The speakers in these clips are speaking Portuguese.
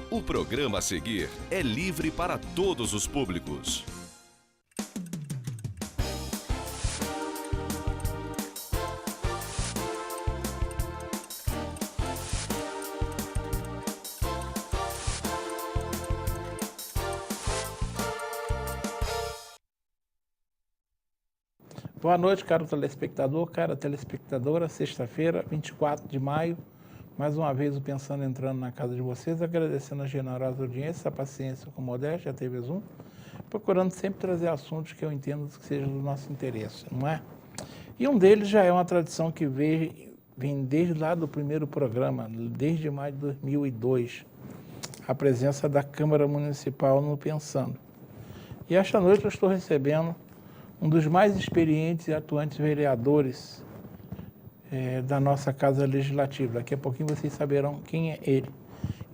O programa a seguir é livre para todos os públicos. Boa noite, caro telespectador, cara telespectadora. Sexta-feira, 24 de maio. Mais uma vez o Pensando entrando na casa de vocês, agradecendo a generosa audiência, a paciência com modéstia, a TV Zoom, procurando sempre trazer assuntos que eu entendo que sejam do nosso interesse, não é? E um deles já é uma tradição que vem desde lá do primeiro programa, desde maio de 2002, a presença da Câmara Municipal no Pensando. E esta noite eu estou recebendo um dos mais experientes e atuantes vereadores da nossa Casa Legislativa. Daqui a pouquinho vocês saberão quem é ele.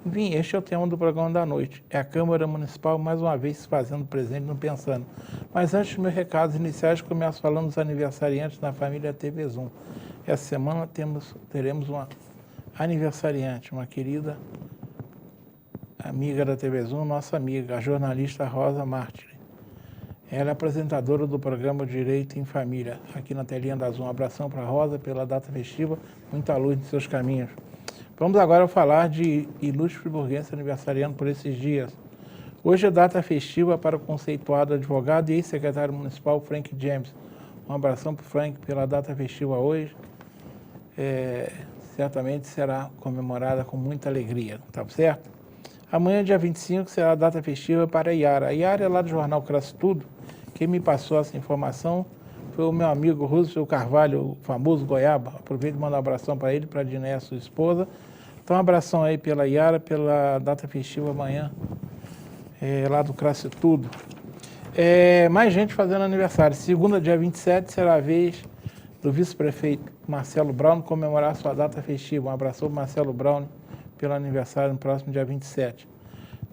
Enfim, este é o tema do programa da noite. É a Câmara Municipal, mais uma vez, se fazendo presente no Pensando. Mas antes dos meus recados iniciais, começo falando dos aniversariantes da família TV Zoom. Essa semana teremos uma aniversariante, uma querida amiga da TV Zoom, nossa amiga, a jornalista Rosa Martiri. Ela é apresentadora do programa Direito em Família, aqui na telinha da Zoom. Um abração para a Rosa pela data festiva, muita luz nos seus caminhos. Vamos agora falar de ilustre friburguense aniversariando por esses dias. Hoje é data festiva para o conceituado advogado e ex-secretário municipal Frank James. Um abração para o Frank pela data festiva hoje. Certamente será comemorada com muita alegria, tá certo? Amanhã, dia 25, será a data festiva para a Iara. A Iara é lá do jornal Cresce Tudo. Quem me passou essa informação foi o meu amigo Roosevelt Carvalho, o famoso Goiaba. Aproveito e mando um abração para ele, para a Diné, sua esposa. Então, um abração aí pela Iara, pela data festiva amanhã, lá do Cresce Tudo. Mais gente fazendo aniversário. Segunda, dia 27, será a vez do vice-prefeito Marcelo Braun comemorar sua data festiva. Um abração para Marcelo Braun pelo aniversário no próximo dia 27.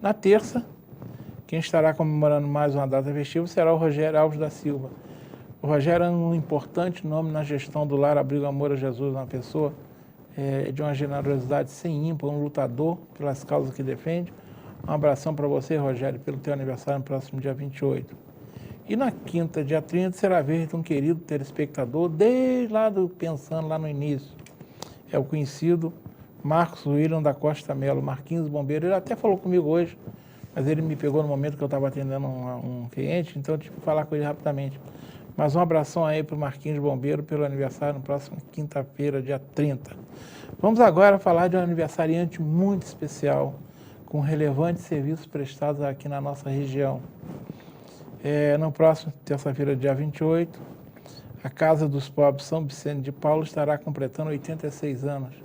Na terça, quem estará comemorando mais uma data festiva será o Rogério Alves da Silva. O Rogério é um importante nome na gestão do Lar Abrigo Amor a Jesus, uma pessoa de uma generosidade sem ímpar, um lutador pelas causas que defende. Um abração para você, Rogério, pelo teu aniversário no próximo dia 28. E na quinta, dia 30, será a vez de um querido telespectador, desde lá do Pensando, lá no início. É o conhecido Marcos William da Costa Melo, Marquinhos Bombeiro. Ele até falou comigo hoje, mas ele me pegou no momento que eu estava atendendo um cliente, então eu tive que falar com ele rapidamente. Mas um abração aí para o Marquinhos Bombeiro pelo aniversário no próximo quinta-feira, dia 30. Vamos agora falar de um aniversariante muito especial, com relevantes serviços prestados aqui na nossa região. No próximo terça-feira, dia 28, a Casa dos Pobres São Vicente de Paulo estará completando 86 anos.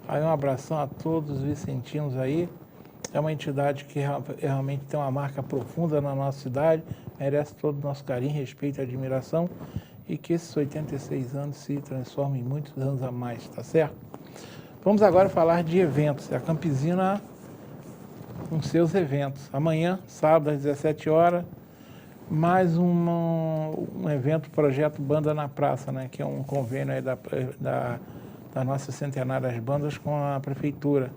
Aí um abração a todos os vicentinos aí. É uma entidade que realmente tem uma marca profunda na nossa cidade, merece todo o nosso carinho, respeito e admiração, e que esses 86 anos se transformem em muitos anos a mais, tá certo? Vamos agora falar de eventos. A Campesina com seus eventos. Amanhã, sábado, às 17 horas, mais um evento, projeto Banda na Praça, né, que é um convênio aí da nossa centenárias bandas com a prefeitura.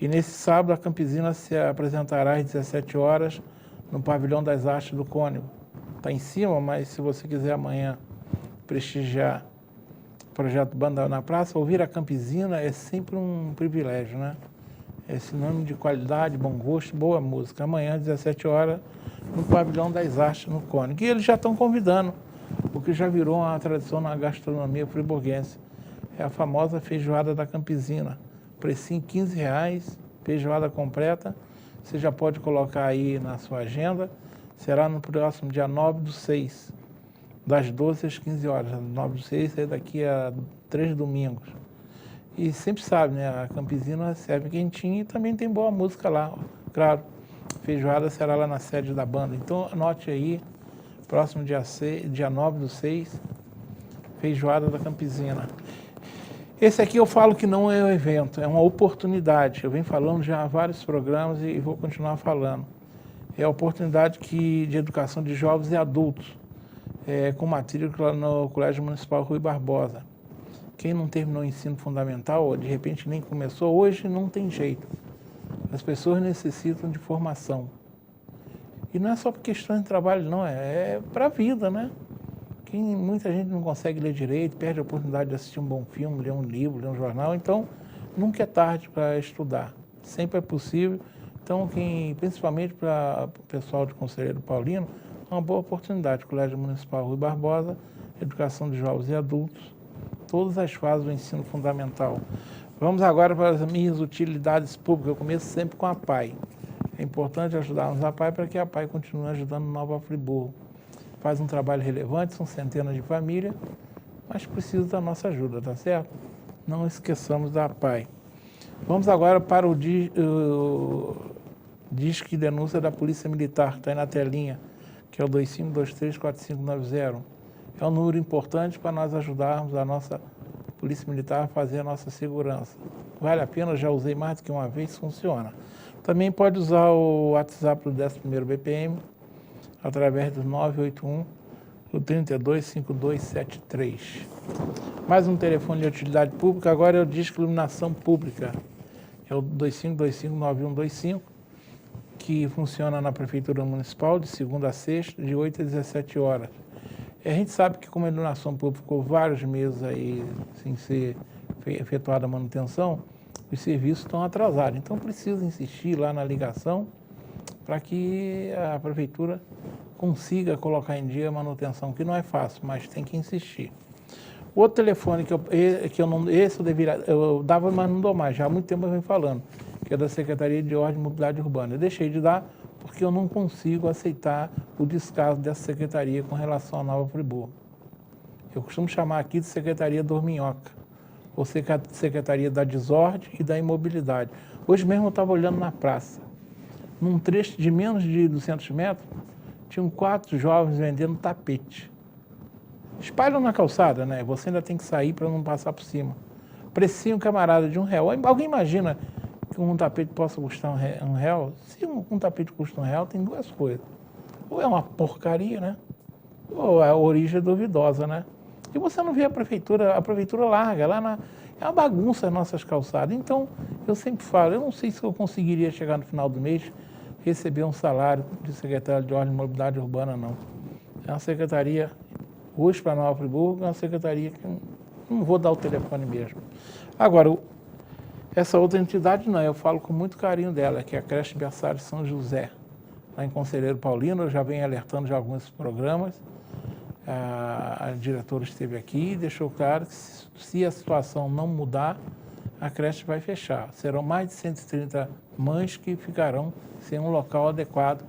E nesse sábado a Campesina se apresentará às 17 horas no Pavilhão das Artes do Cônego. Está em cima, mas se você quiser amanhã prestigiar o projeto Banda na Praça, ouvir a Campesina é sempre um privilégio, né? É sinônimo de qualidade, bom gosto, boa música. Amanhã às 17 horas no Pavilhão das Artes no Cônego. E eles já estão convidando, o que já virou uma tradição na gastronomia friburguense. É a famosa feijoada da Campesina. Precinho R$15, feijoada completa. Você já pode colocar aí na sua agenda. Será no próximo dia 9/6, das 12 às 15 horas. 9/6 é daqui a 3 domingos. E sempre sabe, né? A Campesina serve quentinho e também tem boa música lá. Claro, feijoada será lá na sede da banda. Então anote aí, próximo dia 9/6, feijoada da Campesina. Esse aqui eu falo que não é um evento, é uma oportunidade. Eu venho falando já há vários programas e vou continuar falando. é a oportunidade de educação de jovens e adultos, com matrícula no Colégio Municipal Rui Barbosa. Quem não terminou o ensino fundamental, ou de repente nem começou, hoje não tem jeito. As pessoas necessitam de formação. E não é só por questões de trabalho, não, é para a vida, né? Muita gente não consegue ler direito, perde a oportunidade de assistir um bom filme, ler um livro, ler um jornal, então nunca é tarde para estudar, sempre é possível. Então, principalmente para o pessoal de Conselheiro Paulino, é uma boa oportunidade. Colégio Municipal Rui Barbosa, educação de jovens e adultos, todas as fases do ensino fundamental. Vamos agora para as minhas utilidades públicas. Eu começo sempre com a PAI. É importante ajudarmos a PAI para que a PAI continue ajudando Nova Friburgo. Faz um trabalho relevante, são centenas de famílias, mas precisa da nossa ajuda, tá certo? Não esqueçamos da PAI. Vamos agora para o Disque Denúncia da Polícia Militar, que está aí na telinha, que é o 25234590. É um número importante para nós ajudarmos a nossa Polícia Militar a fazer a nossa segurança. Vale a pena, já usei mais do que uma vez, funciona. Também pode usar o WhatsApp do 11º BPM, através do 981 325273. Mais um telefone de utilidade pública, agora é o Disque Iluminação Pública, é o 25259125, que funciona na Prefeitura Municipal de segunda a sexta, de 8 às 17 horas. E a gente sabe que como a iluminação pública ficou vários meses aí sem ser efetuada a manutenção, os serviços estão atrasados. Então precisa insistir lá na ligação para que a Prefeitura consiga colocar em dia a manutenção, que não é fácil, mas tem que insistir. O outro telefone eu dava, mas não dou mais, já há muito tempo eu venho falando, que é da Secretaria de Ordem e Mobilidade Urbana. Eu deixei de dar porque eu não consigo aceitar o descaso dessa secretaria com relação à Nova Friburgo. Eu costumo chamar aqui de Secretaria Dorminhoca, ou Secretaria da Desordem e da Imobilidade. Hoje mesmo eu estava olhando na praça. Num trecho de menos de 200 metros, tinham 4 jovens vendendo tapete. Espalham na calçada, né? Você ainda tem que sair para não passar por cima. Precinho, camarada, de R$1. Alguém imagina que um tapete possa custar R$1? Se um tapete custa R$1, tem duas coisas. Ou é uma porcaria, né? Ou a origem é duvidosa, né? E você não vê a prefeitura larga, é uma bagunça as nossas calçadas. Então, eu sempre falo, eu não sei se eu conseguiria chegar no final do mês receber um salário de secretário de Ordem e Mobilidade Urbana, não. É uma secretaria, hoje para Nova Friburgo, é uma secretaria que não vou dar o telefone mesmo. Agora, essa outra entidade não, eu falo com muito carinho dela, que é a creche Berçário São José, lá em Conselheiro Paulino. Eu já venho alertando de alguns programas. A diretora esteve aqui e deixou claro que se a situação não mudar, a creche vai fechar. Serão mais de 130 mães que ficarão sem um local adequado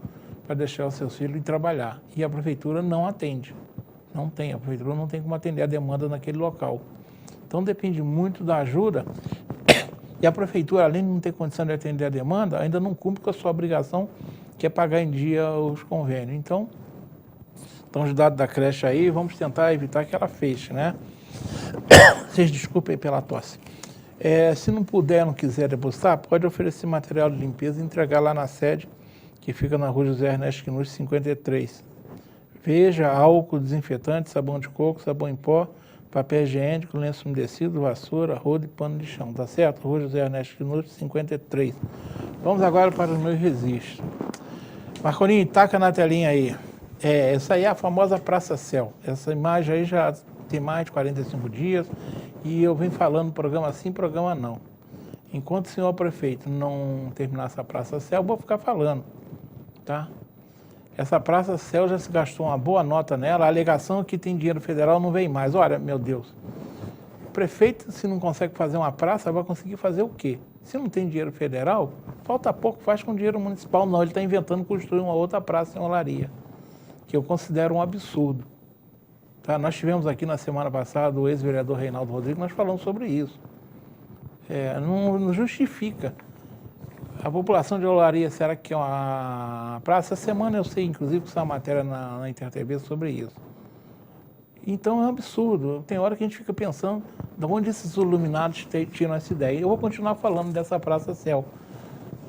para deixar os seus filhos ir trabalhar. E a prefeitura não atende. A prefeitura não tem como atender a demanda naquele local. Então depende muito da ajuda. E a prefeitura, além de não ter condição de atender a demanda, ainda não cumpre com a sua obrigação, que é pagar em dia os convênios. Então, estão os dados da creche aí, vamos tentar evitar que ela feche, né? Vocês desculpem pela tosse. Se não puder, não quiser depositar, pode oferecer material de limpeza e entregar lá na sede, que fica na Rua José Ernesto Quinus, 53. Veja, álcool, desinfetante, sabão de coco, sabão em pó, papel higiênico, lenço umedecido, vassoura, rodo e pano de chão, tá certo? Rua José Ernesto Quinus, 53. Vamos agora para os meus registros. Marcolinho, taca na telinha aí. Essa aí é a famosa Praça Céu. Essa imagem aí já tem mais de 45 dias e eu venho falando programa sim, programa não. Enquanto o senhor prefeito não terminar essa Praça Céu, eu vou ficar falando, tá? Essa Praça Céu já se gastou uma boa nota nela, a alegação é que tem dinheiro federal não vem mais. Olha, meu Deus, o prefeito, se não consegue fazer uma praça, vai conseguir fazer o quê? Se não tem dinheiro federal, falta pouco, faz com dinheiro municipal. Não, ele está inventando construir uma outra praça em Olaria, que eu considero um absurdo. Tá? Nós tivemos aqui na semana passada o ex-vereador Reinaldo Rodrigues, nós falamos sobre isso. Não justifica. A população de Olaria, será que é uma praça? Essa semana eu sei, inclusive, que saiu uma matéria na InterTV sobre isso. Então é um absurdo. Tem hora que a gente fica pensando de onde esses iluminados tiram essa ideia. Eu vou continuar falando dessa Praça Céu.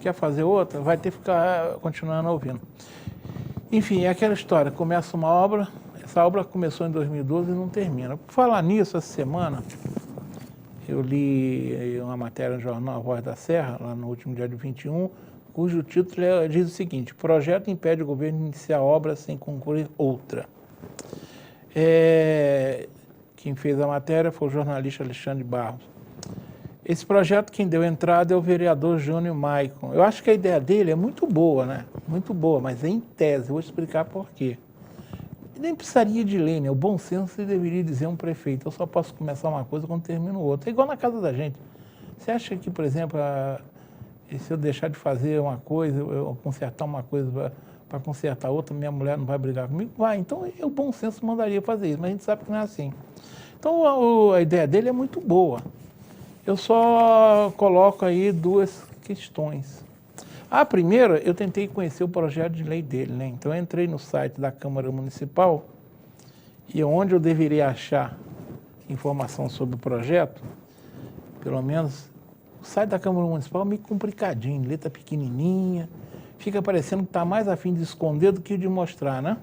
Quer fazer outra? Vai ter que ficar continuando ouvindo. Enfim, é aquela história, começa uma obra, essa obra começou em 2012 e não termina. Por falar nisso, essa semana, eu li uma matéria no jornal A Voz da Serra, lá no último dia de 21, cujo título diz o seguinte: projeto impede o governo de iniciar obra sem concluir outra. Quem fez a matéria foi o jornalista Alexandre Barros. Esse projeto, quem deu entrada é o vereador Júnior Maicon. Eu acho que a ideia dele é muito boa, né? Muito boa, mas é em tese. Eu vou explicar por quê. Nem precisaria de lei, né? O bom senso deveria dizer um prefeito: eu só posso começar uma coisa quando termino outra. É igual na casa da gente. Você acha que, por exemplo, se eu deixar de fazer uma coisa, eu consertar uma coisa para consertar outra, minha mulher não vai brigar comigo? Vai. Então, o bom senso mandaria fazer isso, mas a gente sabe que não é assim. Então, a ideia dele é muito boa. Eu só coloco aí duas questões. A primeira, eu tentei conhecer o projeto de lei dele, né? Então, eu entrei no site da Câmara Municipal e onde eu deveria achar informação sobre o projeto, pelo menos, o site da Câmara Municipal é meio complicadinho, letra pequenininha, fica parecendo que está mais a fim de esconder do que de mostrar, né?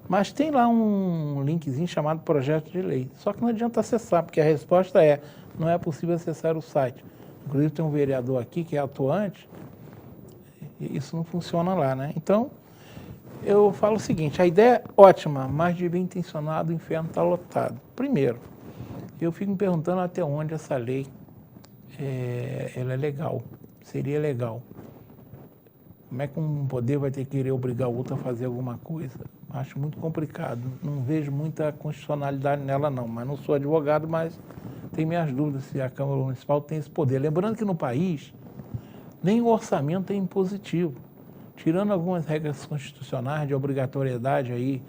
Mas tem lá um linkzinho chamado projeto de lei. Só que não adianta acessar, porque a resposta é: não é possível acessar o site. Inclusive tem um vereador aqui que é atuante, e isso não funciona lá, né? Então, eu falo o seguinte: a ideia é ótima, mas de bem intencionado o inferno está lotado. Primeiro, eu fico me perguntando até onde essa lei ela é legal, seria legal. Como é que um poder vai ter que querer obrigar o outro a fazer alguma coisa? Acho muito complicado. Não vejo muita constitucionalidade nela, não. Mas não sou advogado, mas tenho minhas dúvidas se a Câmara Municipal tem esse poder. Lembrando que no país, nem o orçamento é impositivo. Tirando algumas regras constitucionais de obrigatoriedade aí,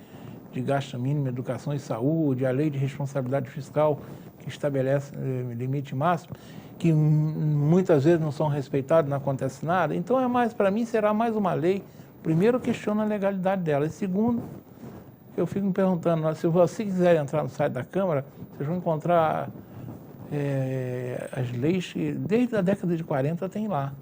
de gasto mínimo, educação e saúde, a lei de responsabilidade fiscal, que estabelece limite máximo, que muitas vezes não são respeitados, não acontece nada. Então, para mim, será mais uma lei. Primeiro, eu questiono a legalidade dela. E segundo, eu fico me perguntando, se você quiser entrar no site da Câmara, vocês vão encontrar as leis que desde a década de 40 tem lá.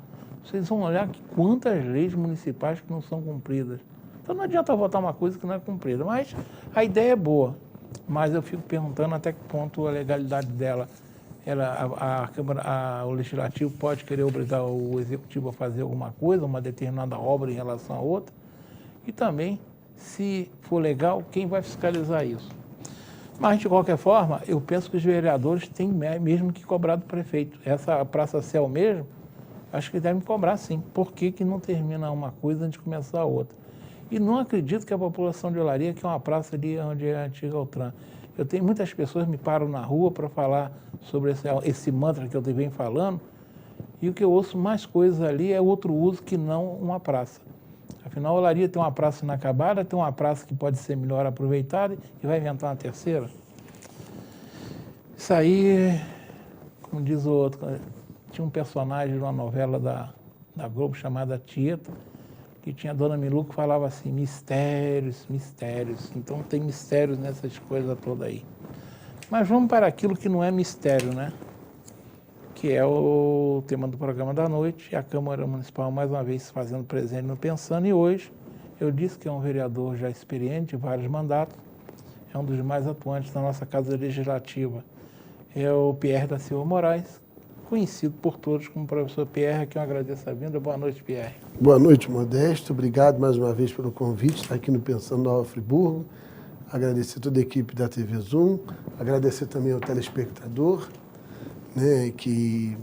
Vocês vão olhar quantas leis municipais que não são cumpridas. Então, não adianta votar uma coisa que não é cumprida. Mas a ideia é boa. Mas eu fico perguntando até que ponto a legalidade dela... o Legislativo pode querer obrigar o Executivo a fazer alguma coisa, uma determinada obra em relação a outra. E também, se for legal, quem vai fiscalizar isso? Mas, de qualquer forma, eu penso que os vereadores têm mesmo que cobrar do prefeito. Essa Praça Céu mesmo, acho que devem cobrar sim. Por que não termina uma coisa antes de começar a outra? E não acredito que a população de Olaria, que é uma praça ali onde é a antiga Altran, muitas pessoas me param na rua para falar sobre esse mantra que eu venho falando, e o que eu ouço mais coisas ali é outro uso que não uma praça. Afinal, a Olaria tem uma praça inacabada, tem uma praça que pode ser melhor aproveitada e vai inventar uma terceira. Isso aí, como diz o outro, tinha um personagem de uma novela da Globo chamada Tieta, que tinha a Dona Milu que falava assim: mistérios, mistérios. Então tem mistérios nessas coisas todas aí. Mas vamos para aquilo que não é mistério, né? Que é o tema do programa da noite. A Câmara Municipal, mais uma vez, se fazendo presente no Pensando. E hoje, eu disse que é um vereador já experiente, de vários mandatos. É um dos mais atuantes da nossa Casa Legislativa. É o Pierre da Silva Moraes, conhecido por todos como professor Pierre, que eu agradeço a vinda. Boa noite, Pierre. Boa noite, Modesto. Obrigado mais uma vez pelo convite, estar aqui no Pensando Nova Friburgo. Agradecer toda a equipe da TV Zoom, agradecer também ao telespectador, né, que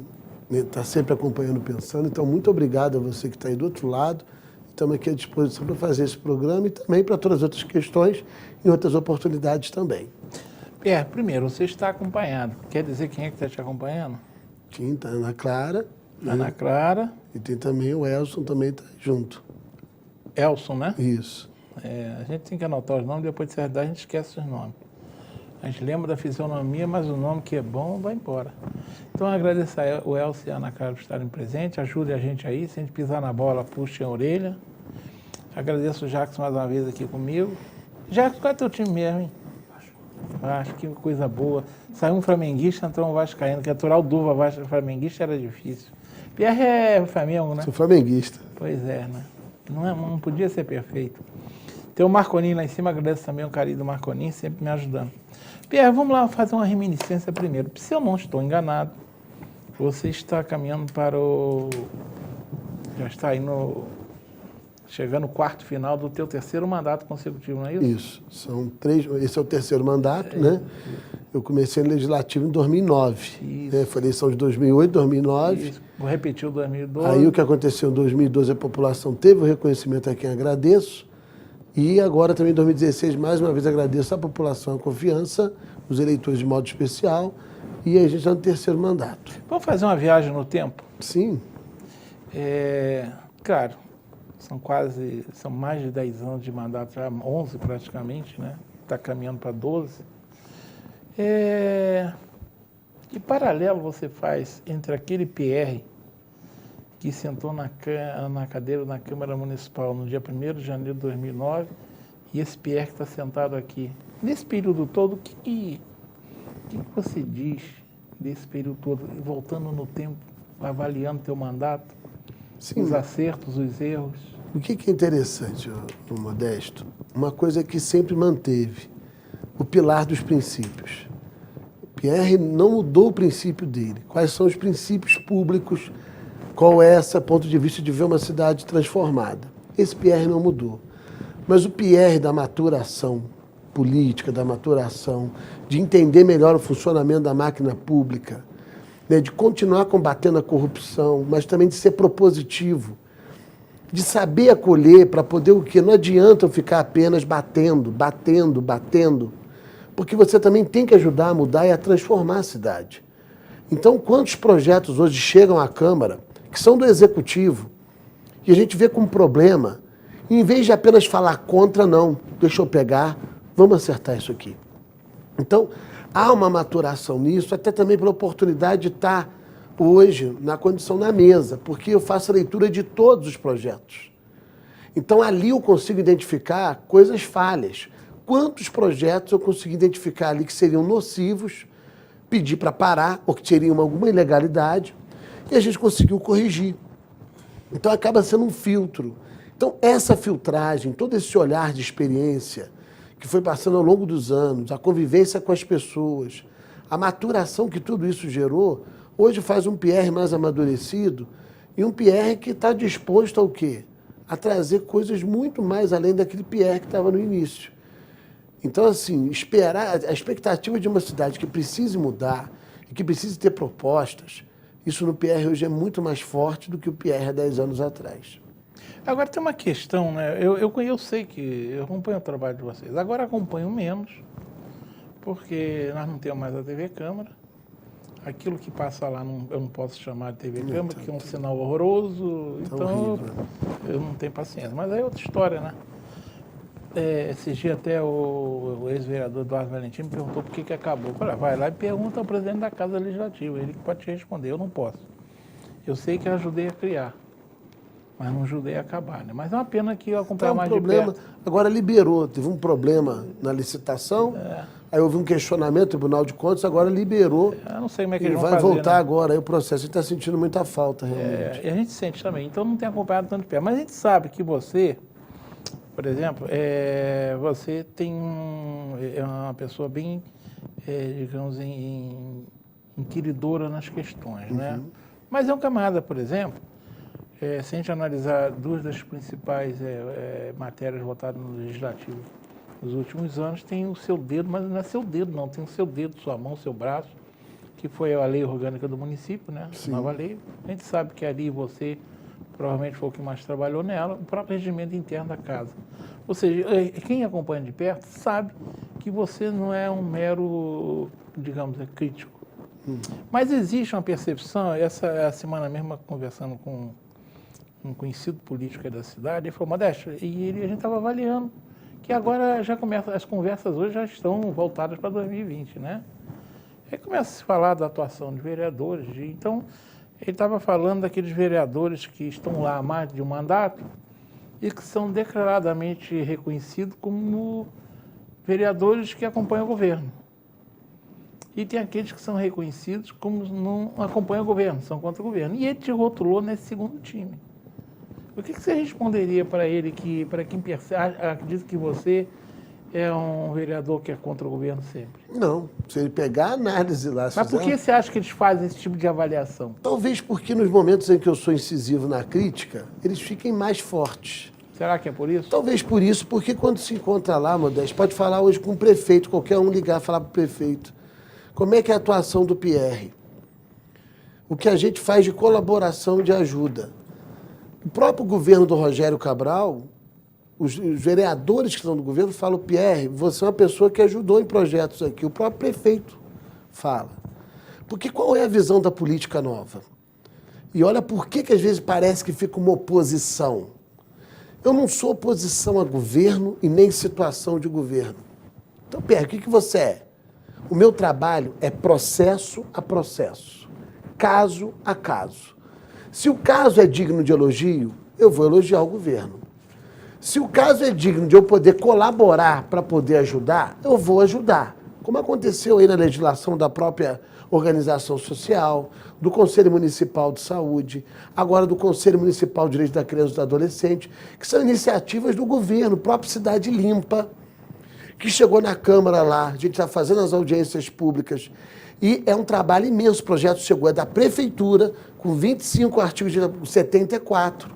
está sempre acompanhando Pensando. Então, muito obrigado a você que está aí do outro lado. Estamos aqui à disposição para fazer esse programa e também para todas as outras questões e outras oportunidades também. Pierre, primeiro, você está acompanhado. Quer dizer quem é que está te acompanhando? Sim, está a Ana Clara. Ana Clara. E tem também o Elson, também está junto. Elson, né? Isso. A gente tem que anotar os nomes, depois de certa idade a gente esquece os nomes. A gente lembra da fisionomia, mas o nome que é bom vai embora. Então, agradecer o Elson e a Ana Clara por estarem presentes. Ajude a gente aí. Se a gente pisar na bola, puxe a orelha. Agradeço o Jackson mais uma vez aqui comigo. Jackson, qual é teu time mesmo, hein? Acho que coisa boa. Saiu um flamenguista, entrou um vascaíno, que aturar o Duva flamenguista era difícil. Pierre é Flamengo, né? Sou flamenguista. Pois é, né? Não podia ser perfeito. Tem o Marconinho lá em cima, agradeço também o carinho do Marconinho, sempre me ajudando. Pierre, vamos lá fazer uma reminiscência primeiro. Se eu não estou enganado, você está caminhando para o... Já está aí chegando no quarto final do teu terceiro mandato consecutivo, não é isso? Isso. São 3... Esse é o terceiro mandato, né? Eu comecei no Legislativo em 2009. Né? Foi eleição de 2008, 2009. Isso. Vou repetir o 2012. Aí o que aconteceu em 2012, a população teve o reconhecimento, a quem agradeço. E agora também em 2016, mais uma vez agradeço à população a confiança, os eleitores de modo especial, e a gente está no terceiro mandato. Vamos fazer uma viagem no tempo? Sim. Claro, são mais de 10 anos de mandato, já 11 praticamente, né? Está caminhando para 12. Que paralelo você faz entre aquele PR que sentou na cadeira da Câmara Municipal no dia 1º de janeiro de 2009 e esse PR que está sentado aqui? Nesse período todo, o que você diz desse período todo, voltando no tempo, avaliando teu mandato, Sim. os acertos, os erros? O que é interessante, o Modesto? Uma coisa que sempre manteve, o pilar dos princípios. O Pierre não mudou o princípio dele. Quais são os princípios públicos? Qual é esse ponto de vista de ver uma cidade transformada? Esse Pierre não mudou. Mas o Pierre da maturação política, da maturação, de entender melhor o funcionamento da máquina pública, né, de continuar combatendo a corrupção, mas também de ser propositivo, de saber acolher para poder o quê? Não adianta eu ficar apenas batendo, porque você também tem que ajudar a mudar e a transformar a cidade. Então, quantos projetos hoje chegam à Câmara, que são do Executivo, e a gente vê como problema, e em vez de apenas falar contra, não, deixa eu pegar, vamos acertar isso aqui. Então, há uma maturação nisso, até também pela oportunidade de estar hoje na condição na mesa, porque eu faço a leitura de todos os projetos. Então, ali eu consigo identificar coisas falhas. Quantos projetos eu consegui identificar ali que seriam nocivos, pedir para parar, ou que teriam alguma ilegalidade, e a gente conseguiu corrigir. Então, acaba sendo um filtro. Então, essa filtragem, todo esse olhar de experiência que foi passando ao longo dos anos, a convivência com as pessoas, a maturação que tudo isso gerou, hoje faz um PR mais amadurecido e um PR que está disposto ao quê? A trazer coisas muito mais além daquele PR que estava no início. Então, assim, a expectativa de uma cidade que precise mudar e que precise ter propostas, isso no PR hoje é muito mais forte do que o PR há 10 anos atrás. Agora tem uma questão, né? Eu sei que eu acompanho o trabalho de vocês. Agora acompanho menos, porque nós não temos mais a TV Câmara. Aquilo que passa lá eu não posso chamar de TV Câmara, que é um sinal horroroso. Então eu não tenho paciência. Mas aí é outra história, né? Esses dias até o ex-vereador Eduardo Valentim me perguntou por que acabou. Eu falei, vai lá e pergunta ao presidente da Casa Legislativa, ele que pode te responder, eu não posso. Eu sei que eu ajudei a criar, mas não ajudei a acabar, né? Mas é uma pena que eu acompanho mais de perto. Agora liberou, teve um problema na licitação, aí houve um questionamento, Tribunal de Contas, agora liberou. Eu não sei como é que eles vão fazer. Vai voltar, né? Agora, aí o processo, a gente está sentindo muita falta, realmente. E a gente sente também, então não tem acompanhado tanto de perto. Mas a gente sabe que você, por exemplo, você é uma pessoa bem, digamos, inquiridora nas questões, né? Mas é um camarada, por exemplo, se a gente analisar duas das principais matérias votadas no Legislativo nos últimos anos, tem o seu dedo, mas não é seu dedo não, tem o seu dedo, sua mão, seu braço, que foi a lei orgânica do município, né? Sim. Nova lei. A gente sabe que ali você provavelmente foi o que mais trabalhou nela, o próprio regimento interno da casa. Ou seja, quem acompanha de perto sabe que você não é um mero, digamos, crítico. Mas existe uma percepção, essa semana mesmo, conversando com um conhecido político da cidade, ele falou, Modesto, a gente estava avaliando que agora já começa, as conversas hoje já estão voltadas para 2020, né? Aí começa a se falar da atuação de vereadores, então ele estava falando daqueles vereadores que estão lá há mais de um mandato e que são declaradamente reconhecidos como vereadores que acompanham o governo. E tem aqueles que são reconhecidos como não acompanham o governo, são contra o governo. E ele te rotulou nesse segundo time. O que você responderia para ele, para quem acredita que você é um vereador que é contra o governo sempre? Não, se ele pegar a análise lá... Mas por que você acha que eles fazem esse tipo de avaliação? Talvez porque nos momentos em que eu sou incisivo na crítica, eles fiquem mais fortes. Será que é por isso? Talvez por isso, porque quando se encontra lá, Modesto, pode falar hoje com o prefeito, qualquer um ligar, falar para o prefeito. Como é que é a atuação do PR? O que a gente faz de colaboração, de ajuda. O próprio governo do Rogério Cabral, os vereadores que estão no governo falam, Pierre, você é uma pessoa que ajudou em projetos aqui. O próprio prefeito fala. Porque qual é a visão da política nova? E olha por que às vezes parece que fica uma oposição. Eu não sou oposição a governo e nem situação de governo. Então, Pierre, o que você é? O meu trabalho é processo a processo, caso a caso. Se o caso é digno de elogio, eu vou elogiar o governo. Se o caso é digno de eu poder colaborar para poder ajudar, eu vou ajudar. Como aconteceu aí na legislação da própria organização social, do Conselho Municipal de Saúde, agora do Conselho Municipal de Direitos da Criança e do Adolescente, que são iniciativas do governo, própria Cidade Limpa, que chegou na Câmara lá, a gente está fazendo as audiências públicas, e é um trabalho imenso, o projeto chegou, é da Prefeitura, com 25 artigos de 74.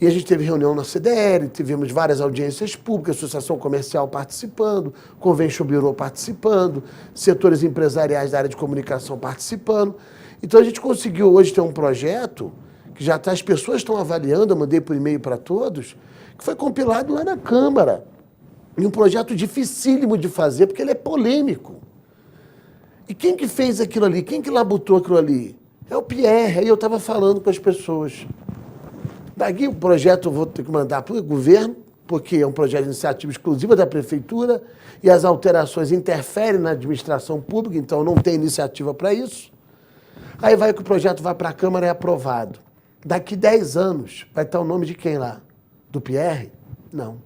E a gente teve reunião na CDL, tivemos várias audiências públicas, Associação Comercial participando, Convention Bureau participando, setores empresariais da área de comunicação participando. Então a gente conseguiu hoje ter um projeto que já está, as pessoas estão avaliando, eu mandei por e-mail para todos, que foi compilado lá na Câmara. E um projeto dificílimo de fazer, porque ele é polêmico. E quem que fez aquilo ali? Quem que labutou aquilo ali? É o Pierre. Aí eu estava falando com as pessoas. Daqui o projeto eu vou ter que mandar para o governo, porque é um projeto de iniciativa exclusiva da Prefeitura, e as alterações interferem na administração pública, então não tem iniciativa para isso. Aí vai que o projeto vai para a Câmara e é aprovado. Daqui 10 anos, vai estar o nome de quem lá? Do Pierre? Não.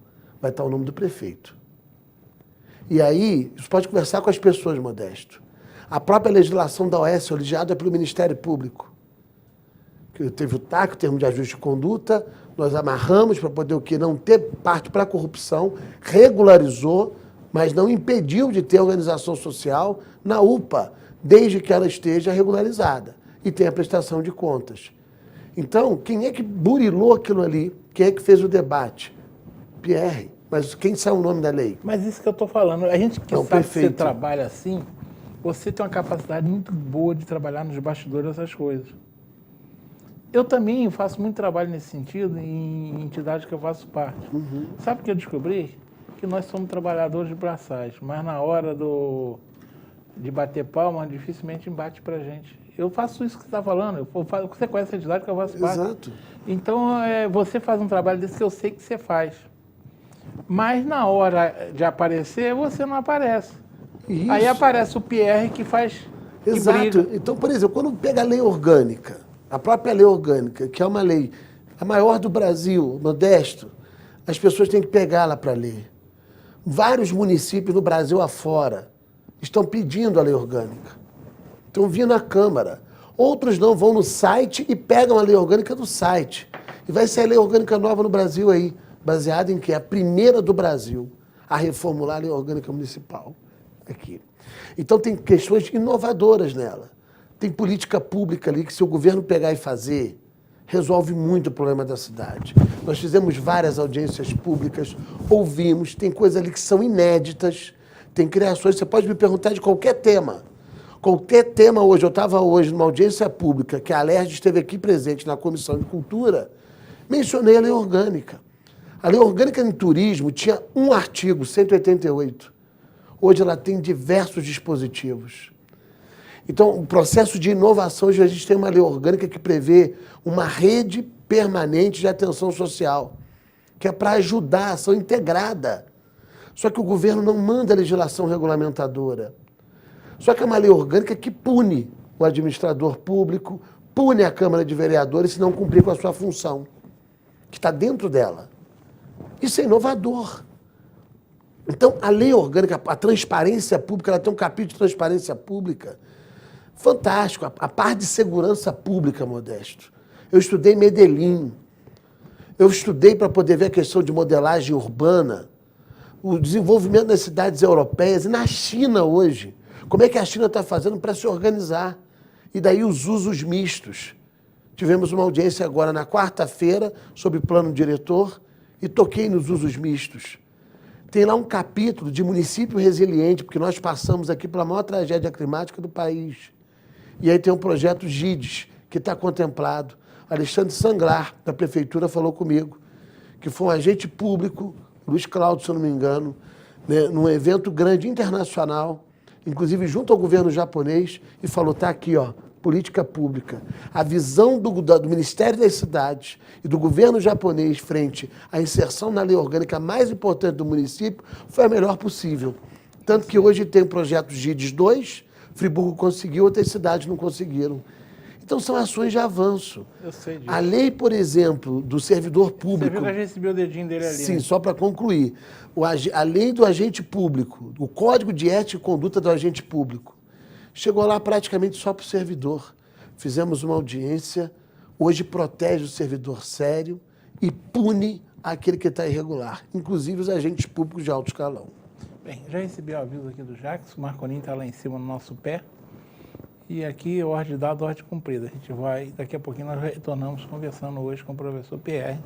Vai estar o nome do prefeito. E aí, você pode conversar com as pessoas, Modesto. A própria legislação da OAS é originada pelo Ministério Público. Que teve o TAC, o termo de ajuste de conduta, nós amarramos para poder o quê? Não ter parte para a corrupção, regularizou, mas não impediu de ter organização social na UPA, desde que ela esteja regularizada e tenha prestação de contas. Então, quem é que burilou aquilo ali? Quem é que fez o debate? Pierre. Mas quem sabe o nome da lei? Mas isso que eu estou falando, a gente que Não, sabe perfeito. que você trabalha assim, você tem uma capacidade muito boa de trabalhar nos bastidores dessas coisas. Eu também faço muito trabalho nesse sentido em entidades que eu faço parte. Uhum. Sabe o que eu descobri? Que nós somos trabalhadores braçais, mas na hora de bater palma, dificilmente bate pra gente. Eu faço isso que você está falando, você conhece a entidade que eu faço parte. Exato. Então, você faz um trabalho desse que eu sei que você faz. Mas na hora de aparecer, você não aparece. Isso. Aí aparece o Pierre que faz, que Exato. briga. Então, por exemplo, quando pega a lei orgânica, a própria lei orgânica, que é uma lei a maior do Brasil, Modesto, as pessoas têm que pegá-la para ler. Vários municípios no Brasil afora estão pedindo a lei orgânica. Estão vindo à Câmara. Outros não, vão no site e pegam a lei orgânica do site. E vai sair a lei orgânica nova no Brasil aí, baseada em quê? A primeira do Brasil a reformular a lei orgânica municipal aqui. Então tem questões inovadoras nela. Tem política pública ali que, se o governo pegar e fazer, resolve muito o problema da cidade. Nós fizemos várias audiências públicas, ouvimos, tem coisas ali que são inéditas, tem criações, você pode me perguntar de qualquer tema. Qualquer tema hoje, eu estava hoje numa audiência pública, que a Alerj esteve aqui presente na Comissão de Cultura, mencionei a lei orgânica. A lei orgânica em turismo tinha um artigo, 188. Hoje ela tem diversos dispositivos. Então, o processo de inovação, hoje a gente tem uma lei orgânica que prevê uma rede permanente de atenção social, que é para ajudar a ação integrada. Só que o governo não manda a legislação regulamentadora. Só que é uma lei orgânica que pune o administrador público, pune a Câmara de Vereadores se não cumprir com a sua função, que está dentro dela. Isso é inovador. Então, a lei orgânica, a transparência pública, ela tem um capítulo de transparência pública fantástico, a parte de segurança pública, Modesto. Eu estudei em Medellín, eu estudei para poder ver a questão de modelagem urbana, o desenvolvimento das cidades europeias e na China hoje. Como é que a China está fazendo para se organizar? E daí os usos mistos. Tivemos uma audiência agora na quarta-feira sobre plano diretor e toquei nos usos mistos. Tem lá um capítulo de município resiliente, porque nós passamos aqui pela maior tragédia climática do país. E aí tem um projeto GIDES, que está contemplado. Alexandre Sanglar, da prefeitura, falou comigo, que foi um agente público, Luiz Cláudio, se eu não me engano, né, num evento grande internacional, inclusive junto ao governo japonês, e falou, tá aqui, ó, política pública. A visão do Ministério das Cidades e do governo japonês frente à inserção na lei orgânica mais importante do município foi a melhor possível. Tanto que hoje tem o projeto GIDES 2, Friburgo conseguiu, outras cidades não conseguiram. Então são ações de avanço. Eu sei disso. A lei, por exemplo, do servidor público... Você viu que a gente recebeu o dedinho dele ali, Sim, né? só para concluir. A lei do agente público, o Código de Ética e Conduta do Agente Público, chegou lá praticamente só para o servidor. Fizemos uma audiência, hoje protege o servidor sério e pune aquele que está irregular, inclusive os agentes públicos de alto escalão. Bem, já recebi o aviso aqui do Jacques, o Marconim está lá em cima no nosso pé. E aqui, ordem dada, ordem cumprida. A gente vai, daqui a pouquinho nós retornamos conversando hoje com o professor Pierre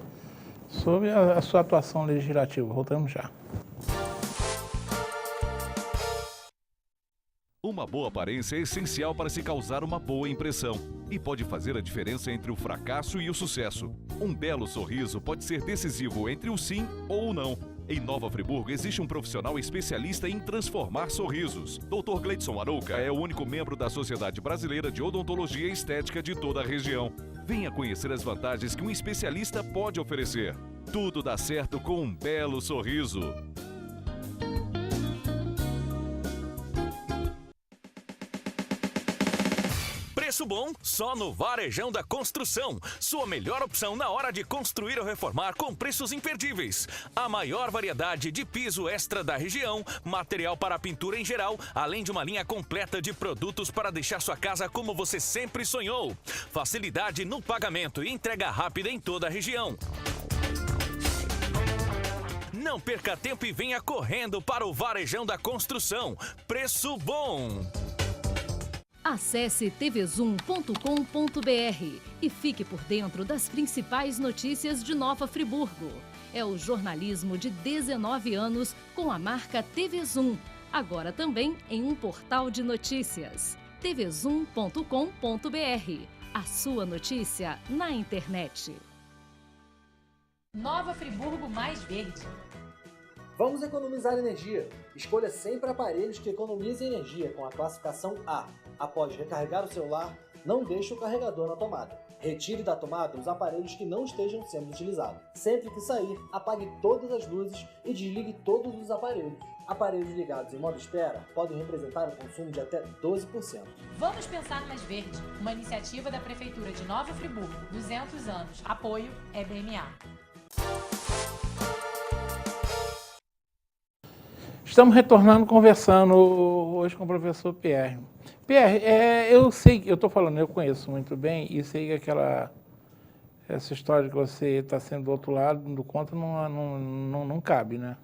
sobre a sua atuação legislativa. Voltamos já. Uma boa aparência é essencial para se causar uma boa impressão e pode fazer a diferença entre o fracasso e o sucesso. Um belo sorriso pode ser decisivo entre o sim ou o não. Em Nova Friburgo existe um profissional especialista em transformar sorrisos. Dr. Gleidson Arouca é o único membro da Sociedade Brasileira de Odontologia e Estética de toda a região. Venha conhecer as vantagens que um especialista pode oferecer. Tudo dá certo com um belo sorriso. Preço bom só no Varejão da Construção. Sua melhor opção na hora de construir ou reformar com preços imperdíveis. A maior variedade de piso extra da região, material para pintura em geral, além de uma linha completa de produtos para deixar sua casa como você sempre sonhou. Facilidade no pagamento e entrega rápida em toda a região. Não perca tempo e venha correndo para o Varejão da Construção. Preço bom! Acesse tvzoom.com.br e fique por dentro das principais notícias de Nova Friburgo. É o jornalismo de 19 anos com a marca TV Zoom, agora também em um portal de notícias. tvzoom.com.br, a sua notícia na internet. Nova Friburgo mais verde. Vamos economizar energia. Escolha sempre aparelhos que economizem energia com a classificação A. Após recarregar o celular, não deixe o carregador na tomada. Retire da tomada os aparelhos que não estejam sendo utilizados. Sempre que sair, apague todas as luzes e desligue todos os aparelhos. Aparelhos ligados em modo espera podem representar um consumo de até 12%. Vamos pensar mais verde. Uma iniciativa da Prefeitura de Nova Friburgo. 200 anos. Apoio EBMA. Estamos retornando, conversando hoje com o professor Pierre. Pierre, eu sei, eu estou falando, eu conheço muito bem e sei que essa história que você está sendo do outro lado do conto não cabe, né?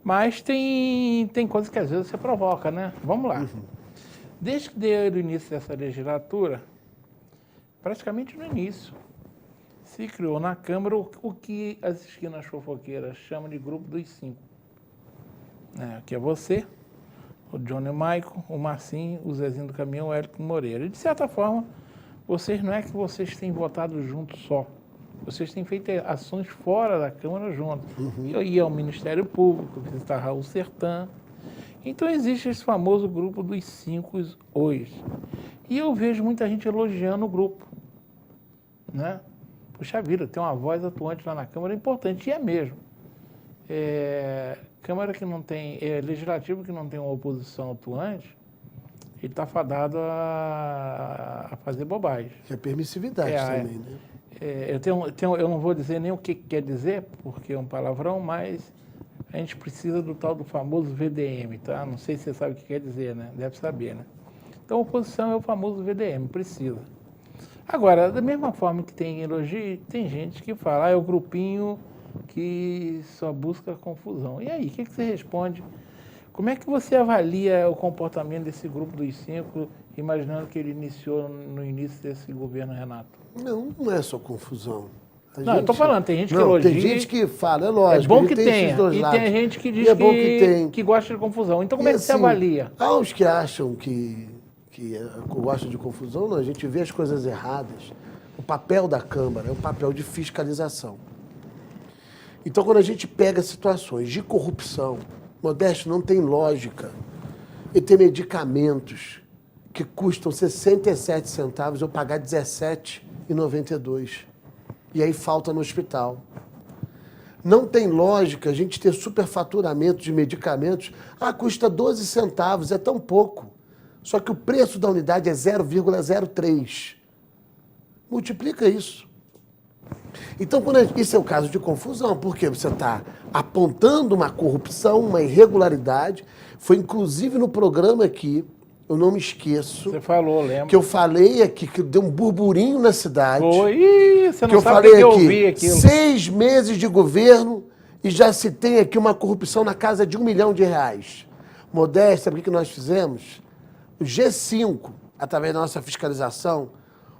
Mas tem coisas que às vezes você provoca, né? Vamos lá. Desde que deu o início dessa legislatura, praticamente no início, se criou na Câmara o que as esquinas fofoqueiras chamam de grupo dos 5. Que é você, o Johnny Michael, o Marcinho, o Zezinho do Caminhão, o Érico Moreira. E, de certa forma, não é que vocês têm votado juntos só. Vocês têm feito ações fora da Câmara juntos. Eu ia ao Ministério Público, visitar Raul Sertã. Então, existe esse famoso grupo dos 5 hoje. E eu vejo muita gente elogiando o grupo. Né? Puxa vida, tem uma voz atuante lá na Câmara importante, e é mesmo. Câmara que não tem, legislativo que não tem uma oposição atuante, ele está fadado a fazer bobagem. Que é permissividade também, né? Eu não vou dizer nem o que quer dizer, porque é um palavrão, mas a gente precisa do tal do famoso VDM, tá? Não sei se você sabe o que quer dizer, né? Deve saber, né? Então, a oposição é o famoso VDM, precisa. Agora, da mesma forma que tem elogio, tem gente que fala, é o grupinho que só busca confusão. E aí, o que você responde? Como é que você avalia o comportamento desse grupo dos 5, imaginando que ele iniciou no início desse governo Renato? Não é só confusão. Não, eu estou falando, tem gente que elogia. Tem gente que fala, é lógico. É bom que tenha. E tem gente que diz que gosta de confusão. Então, como é que você avalia? Há os que acham que gostam de confusão, não, a gente vê as coisas erradas. O papel da Câmara é um papel de fiscalização. Então, quando a gente pega situações de corrupção, Modesto, não tem lógica e ter medicamentos que custam 67 centavos eu pagar R$17,92. E aí falta no hospital. Não tem lógica a gente ter superfaturamento de medicamentos. Custa 12 centavos, é tão pouco. Só que o preço da unidade é 0,03. Multiplica isso. Então, isso é o caso de confusão, porque você está apontando uma corrupção, uma irregularidade. Foi inclusive no programa aqui, eu não me esqueço. Você falou, lembra? Que eu falei aqui, que deu um burburinho na cidade. Foi, você não que eu sabe falei que eu aqui, ouvi aquilo. 6 meses de governo e já se tem aqui uma corrupção na casa de R$1 milhão. Modesto, sabe o que nós fizemos? O G5, através da nossa fiscalização,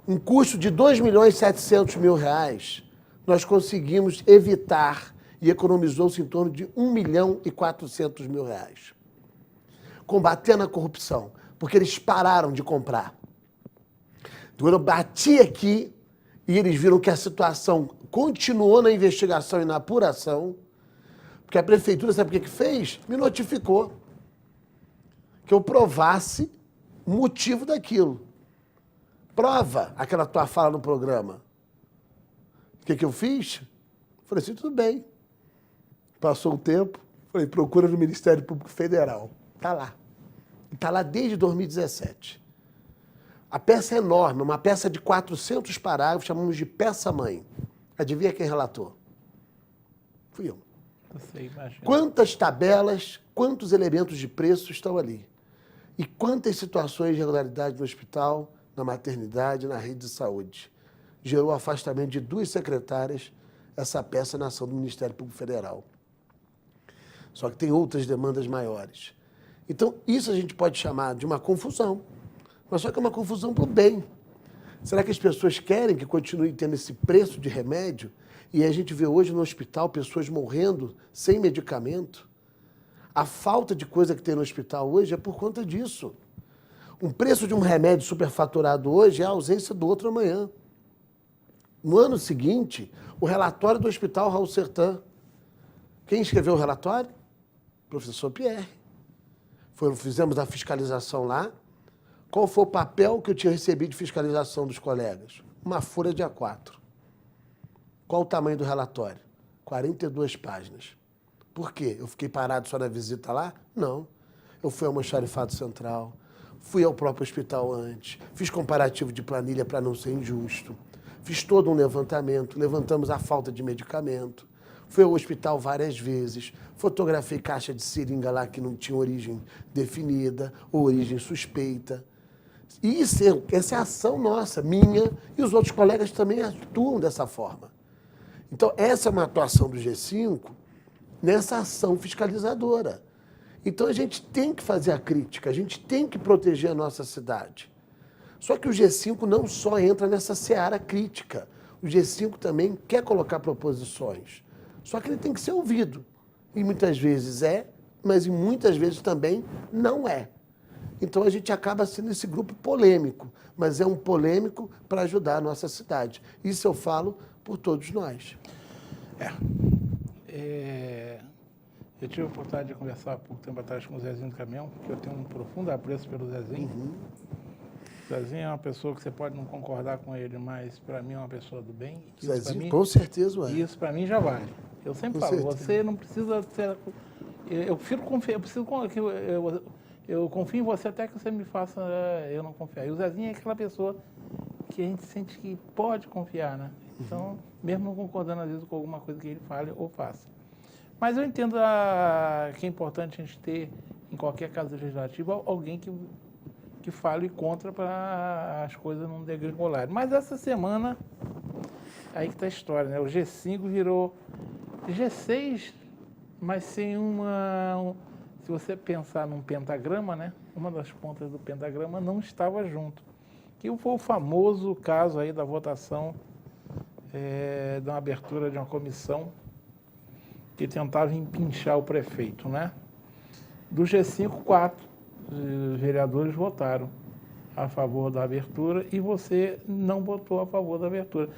um custo de R$2.700.000, nós conseguimos evitar e economizou-se em torno de R$1.400.000. Combatendo a corrupção, porque eles pararam de comprar. Então, eu bati aqui e eles viram que a situação continuou na investigação e na apuração, porque a prefeitura, sabe o que fez? Me notificou que eu provasse o motivo daquilo. Prova aquela tua fala no programa. O que eu fiz? Falei assim, tudo bem. Passou o tempo, falei, procura no Ministério Público Federal. Está lá. Está lá desde 2017. A peça é enorme, uma peça de 400 parágrafos, chamamos de peça-mãe. Adivinha quem relatou? Fui eu. Você imagina. Quantas tabelas, quantos elementos de preço estão ali? E quantas situações de irregularidade no hospital, na maternidade, na rede de saúde? Gerou o afastamento de 2 secretárias, essa peça na ação do Ministério Público Federal. Só que tem outras demandas maiores. Então, isso a gente pode chamar de uma confusão. Mas só que é uma confusão para o bem. Será que as pessoas querem que continue tendo esse preço de remédio? E a gente vê hoje no hospital pessoas morrendo sem medicamento. A falta de coisa que tem no hospital hoje é por conta disso. Um preço de um remédio superfaturado hoje é a ausência do outro amanhã. No ano seguinte, o relatório do Hospital Raul Sertan. Quem escreveu o relatório? Professor Pierre. Fizemos a fiscalização lá. Qual foi o papel que eu tinha recebido de fiscalização dos colegas? Uma folha de A4. Qual o tamanho do relatório? 42 páginas. Por quê? Eu fiquei parado só na visita lá? Não. Eu fui ao almoxarifado central, fui ao próprio hospital antes, fiz comparativo de planilha para não ser injusto, fiz todo um levantamento, levantamos a falta de medicamento, fui ao hospital várias vezes, fotografei caixa de seringa lá que não tinha origem definida, ou origem suspeita. E essa é a ação nossa, minha, e os outros colegas também atuam dessa forma. Então, essa é uma atuação do G5 nessa ação fiscalizadora. Então, a gente tem que fazer a crítica, a gente tem que proteger a nossa cidade. Só que o G5 não só entra nessa seara crítica, o G5 também quer colocar proposições. Só que ele tem que ser ouvido. E muitas vezes mas muitas vezes também não é. Então a gente acaba sendo esse grupo polêmico, mas é um polêmico para ajudar a nossa cidade. Isso eu falo por todos nós. Eu tive a oportunidade de conversar há pouco tempo atrás com o Zezinho do Caminhão, que eu tenho um profundo apreço pelo Zezinho. O Zezinho é uma pessoa que você pode não concordar com ele, mas para mim é uma pessoa do bem. Zezinho, com certeza é. Isso para mim já vale. Eu sempre falo, você não precisa ser... Eu prefiro confiar, eu confio em você até que você me faça eu não confiar. E o Zezinho é aquela pessoa que a gente sente que pode confiar, né? Então, mesmo não concordando às vezes com alguma coisa que ele fale ou faça. Mas eu entendo que é importante a gente ter, em qualquer casa legislativa, alguém que fale contra para as coisas não degringolarem. Mas essa semana, aí que está a história, né? O G5 virou G6, mas sem se você pensar num pentagrama, né? Uma das pontas do pentagrama não estava junto. Que foi o famoso caso aí da votação de uma abertura de uma comissão que tentava empinchar o prefeito, né? Do G5, 4 vereadores votaram a favor da abertura e você não votou a favor da abertura.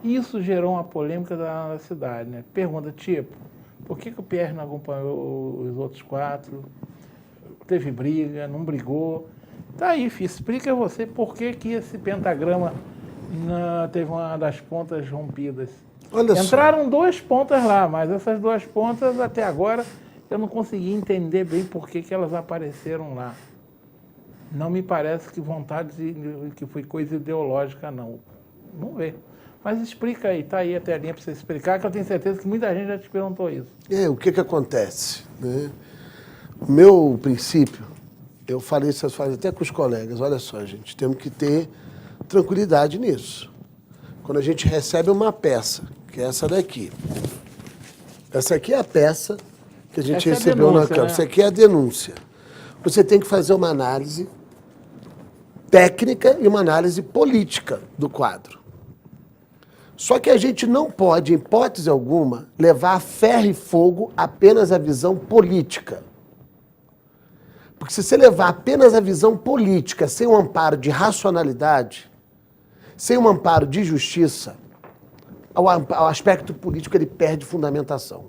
Isso gerou uma polêmica na cidade, né? Pergunta tipo, por que o Pierre não acompanhou os outros 4? Teve briga, não brigou? Tá aí, filho, explica você por que esse pentagrama teve uma das pontas rompidas. Olha Entraram 2 pontas lá, mas essas 2 pontas até agora eu não consegui entender bem por que elas apareceram lá. Não me parece que que foi coisa ideológica, não. Vamos ver. Mas explica aí, tá aí a telinha para você explicar, que eu tenho certeza que muita gente já te perguntou isso. O que acontece? Né? O meu princípio, eu falei isso até com os colegas, olha só, gente, temos que ter tranquilidade nisso. Quando a gente recebe uma peça, que é essa daqui. Essa aqui é a peça que a gente recebeu na Câmara. Isso aqui é a denúncia. Você tem que fazer uma análise técnica e uma análise política do quadro. Só que a gente não pode, em hipótese alguma, levar a ferro e fogo apenas a visão política. Porque se você levar apenas a visão política, sem um amparo de racionalidade, sem um amparo de justiça, o aspecto político ele perde fundamentação.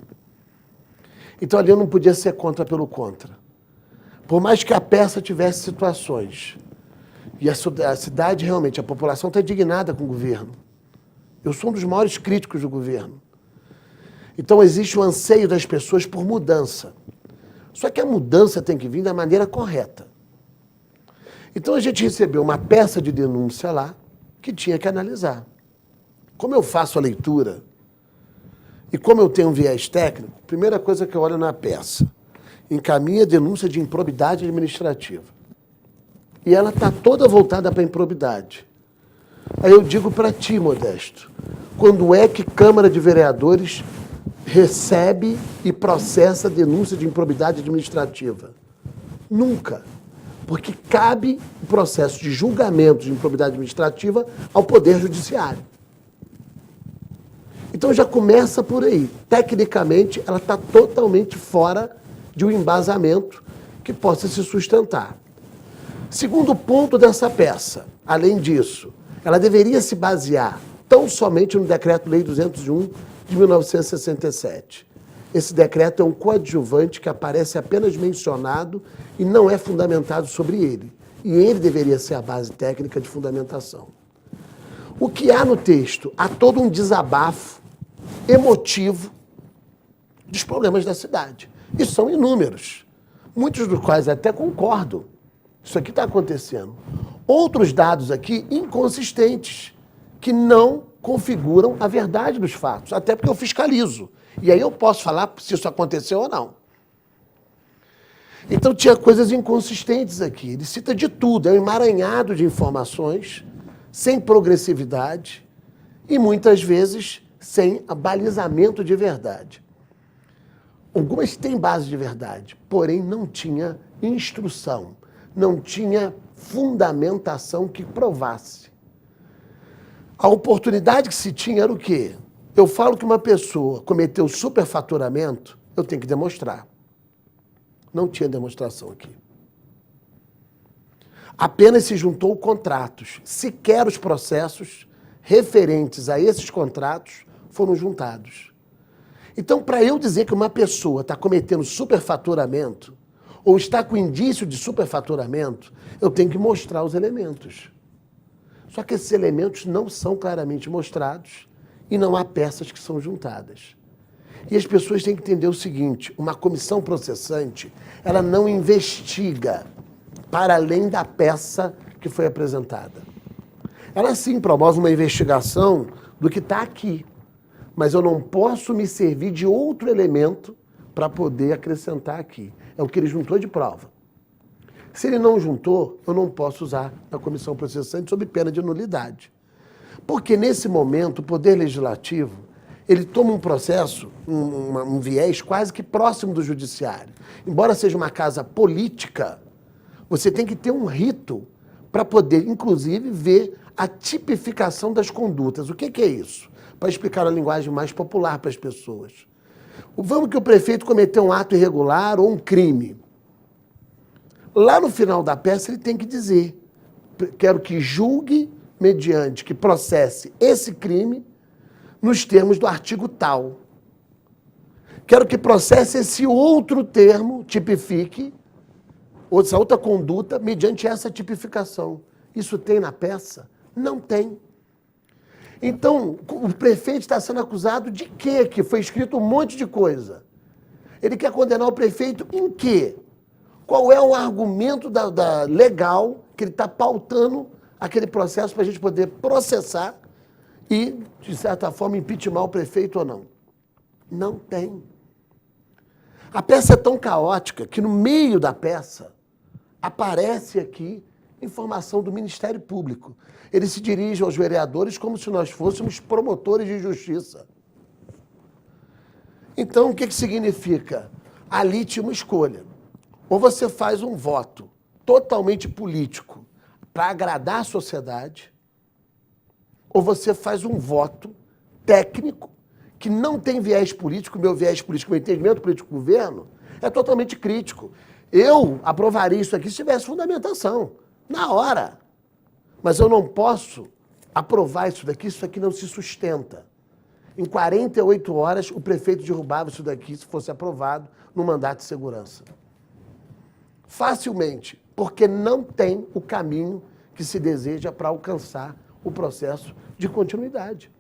Então ali eu não podia ser contra pelo contra. Por mais que a peça tivesse situações, e a cidade realmente, a população está indignada com o governo. Eu sou um dos maiores críticos do governo. Então existe o anseio das pessoas por mudança. Só que a mudança tem que vir da maneira correta. Então a gente recebeu uma peça de denúncia lá que tinha que analisar. Como eu faço a leitura e como eu tenho um viés técnico, a primeira coisa que eu olho na peça, encaminha denúncia de improbidade administrativa. E ela está toda voltada para a improbidade. Aí eu digo para ti, Modesto, quando é que Câmara de Vereadores recebe e processa denúncia de improbidade administrativa? Nunca. Porque cabe o processo de julgamento de improbidade administrativa ao Poder Judiciário. Então já começa por aí. Tecnicamente, ela está totalmente fora de um embasamento que possa se sustentar. Segundo ponto dessa peça, além disso, ela deveria se basear tão somente no Decreto-Lei 201 de 1967. Esse decreto é um coadjuvante que aparece apenas mencionado e não é fundamentado sobre ele. E ele deveria ser a base técnica de fundamentação. O que há no texto? Há todo um desabafo emotivo dos problemas da cidade. E são inúmeros, muitos dos quais até concordo. Isso aqui está acontecendo. Outros dados aqui inconsistentes, que não configuram a verdade dos fatos, até porque eu fiscalizo. E aí eu posso falar se isso aconteceu ou não. Então tinha coisas inconsistentes aqui. Ele cita de tudo, é um emaranhado de informações, sem progressividade e muitas vezes sem balizamento de verdade. Algumas têm base de verdade, porém não tinha instrução, não tinha fundamentação que provasse. A oportunidade que se tinha era o quê? Eu falo que uma pessoa cometeu superfaturamento, eu tenho que demonstrar. Não tinha demonstração aqui. Apenas se juntou contratos. Sequer os processos referentes a esses contratos foram juntados. Então, para eu dizer que uma pessoa está cometendo superfaturamento ou está com indício de superfaturamento, eu tenho que mostrar os elementos. Só que esses elementos não são claramente mostrados e não há peças que são juntadas. E as pessoas têm que entender o seguinte, uma comissão processante, ela não investiga para além da peça que foi apresentada. Ela sim promove uma investigação do que está aqui, mas eu não posso me servir de outro elemento para poder acrescentar aqui. É o que ele juntou de prova. Se ele não juntou, eu não posso usar na comissão processante sob pena de nulidade. Porque, nesse momento, o Poder Legislativo, ele toma um processo, um viés quase que próximo do Judiciário. Embora seja uma casa política, você tem que ter um rito para poder, inclusive, ver a tipificação das condutas. O que é isso? Para explicar a linguagem mais popular para as pessoas. Vamos que o prefeito cometeu um ato irregular ou um crime. Lá no final da peça ele tem que dizer: quero que julgue mediante, que processe esse crime nos termos do artigo tal. Quero que processe esse outro termo, tipifique, ou essa outra conduta, mediante essa tipificação. Isso tem na peça? Não tem. Então, o prefeito está sendo acusado de quê? Que foi escrito um monte de coisa. Ele quer condenar o prefeito em quê? Qual é o argumento legal que ele está pautando aquele processo para a gente poder processar e, de certa forma, impeachment o prefeito ou não? Não tem. A peça é tão caótica que no meio da peça aparece aqui informação do Ministério Público. Ele se dirige aos vereadores como se nós fôssemos promotores de justiça. Então, o que significa? Ali tinha uma escolha. Ou você faz um voto totalmente político para agradar a sociedade, ou você faz um voto técnico que não tem viés político. Meu viés político, meu entendimento político do governo é totalmente crítico. Eu aprovaria isso aqui se tivesse fundamentação, na hora. Mas eu não posso aprovar isso aqui não se sustenta. Em 48 horas, o prefeito derrubava isso daqui se fosse aprovado no mandato de segurança. Facilmente, porque não tem o caminho que se deseja para alcançar o processo de continuidade.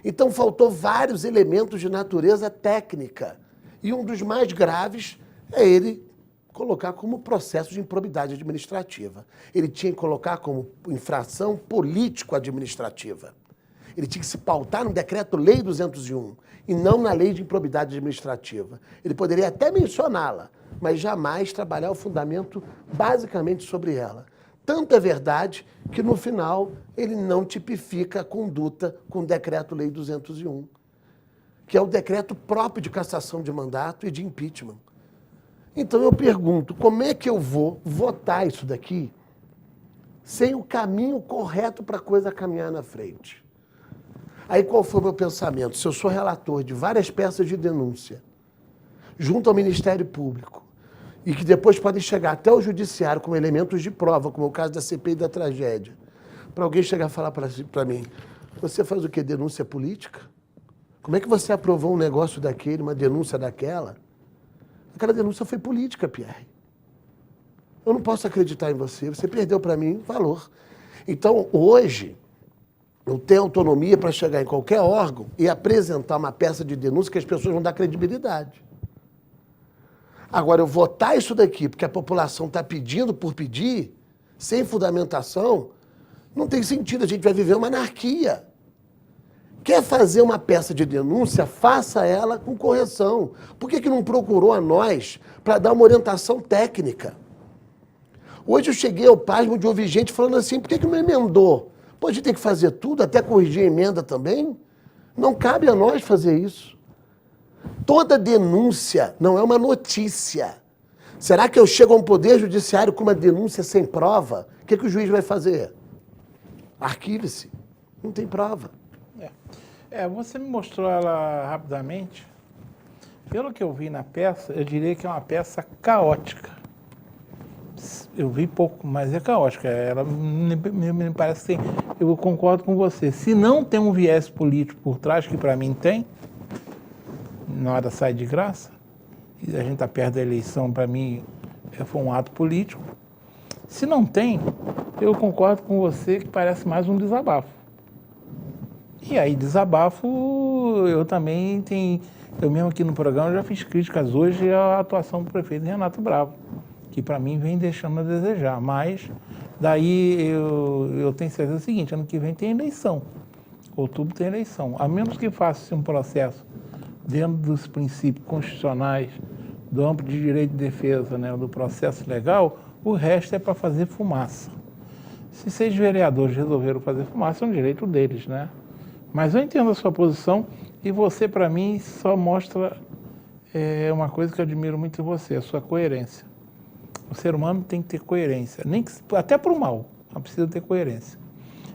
Então, faltou vários elementos de natureza técnica. E um dos mais graves é ele colocar como processo de improbidade administrativa. Ele tinha que colocar como infração político-administrativa. Ele tinha que se pautar no Decreto-Lei 201 e não na Lei de Improbidade Administrativa. Ele poderia até mencioná-la, mas jamais trabalhar o fundamento basicamente sobre ela. Tanto é verdade que, no final, ele não tipifica a conduta com o Decreto-Lei 201, que é o decreto próprio de cassação de mandato e de impeachment. Então eu pergunto, como é que eu vou votar isso daqui sem o caminho correto para a coisa caminhar na frente? Aí qual foi o meu pensamento? Se eu sou relator de várias peças de denúncia, junto ao Ministério Público, e que depois podem chegar até o Judiciário como elementos de prova, como é o caso da CPI da tragédia, para alguém chegar a falar para mim, você faz o quê? Denúncia política? Como é que você aprovou um negócio daquele, uma denúncia daquela? Aquela denúncia foi política, Pierre. Eu não posso acreditar em você, você perdeu para mim valor. Então, hoje, eu tenho autonomia para chegar em qualquer órgão e apresentar uma peça de denúncia que as pessoas vão dar credibilidade. Agora, eu votar isso daqui porque a população está pedindo por pedir, sem fundamentação, não tem sentido, a gente vai viver uma anarquia. Quer fazer uma peça de denúncia, faça ela com correção. Por que não procurou a nós para dar uma orientação técnica? Hoje eu cheguei ao pasmo de ouvir gente falando assim, por que não emendou? Pô, a gente tem que fazer tudo, até corrigir a emenda também? Não cabe a nós fazer isso. Toda denúncia não é uma notícia. Será que eu chego a um poder judiciário com uma denúncia sem prova? O que o juiz vai fazer? Arquive-se. Não tem prova. Você me mostrou ela rapidamente. Pelo que eu vi na peça, eu diria que é uma peça caótica. Eu vi pouco, mas é caótica. Ela me parece que eu concordo com você. Se não tem um viés político por trás, que para mim tem, nada sai de graça, e a gente está perto da eleição, para mim, foi um ato político. Se não tem, eu concordo com você que parece mais um desabafo. E aí, desabafo, eu também tenho... Eu mesmo aqui no programa já fiz críticas hoje à atuação do prefeito Renato Bravo, que para mim vem deixando a desejar. Mas daí eu tenho certeza do seguinte, ano que vem tem eleição. Outubro tem eleição. A menos que faça um processo dentro dos princípios constitucionais do amplo de direito de defesa, né, do processo legal, o resto é para fazer fumaça. Se 6 vereadores resolveram fazer fumaça, é um direito deles, né? Mas eu entendo a sua posição e você, para mim, só mostra uma coisa que eu admiro muito em você, a sua coerência. O ser humano tem que ter coerência, nem que, até para o mal, mas precisa ter coerência.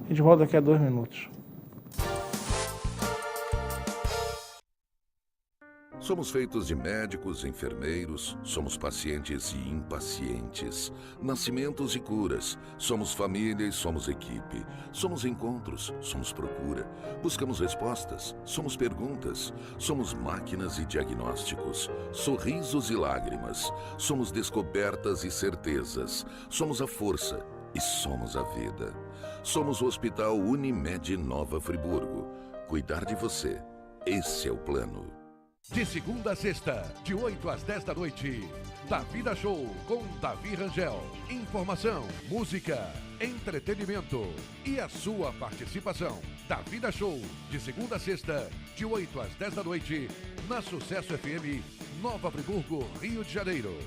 A gente volta daqui a 2 minutos. Somos feitos de médicos, enfermeiros, somos pacientes e impacientes, nascimentos e curas, somos família e somos equipe, somos encontros, somos procura, buscamos respostas, somos perguntas, somos máquinas e diagnósticos, sorrisos e lágrimas, somos descobertas e certezas, somos a força e somos a vida. Somos o Hospital Unimed Nova Friburgo. Cuidar de você, esse é o plano. De segunda a sexta, de 8 às 10 da noite, Davida Show com Davi Rangel. Informação, música, entretenimento e a sua participação. Davida Show, de segunda a sexta, de 8 às 10 da noite, na Sucesso FM, Nova Friburgo, Rio de Janeiro.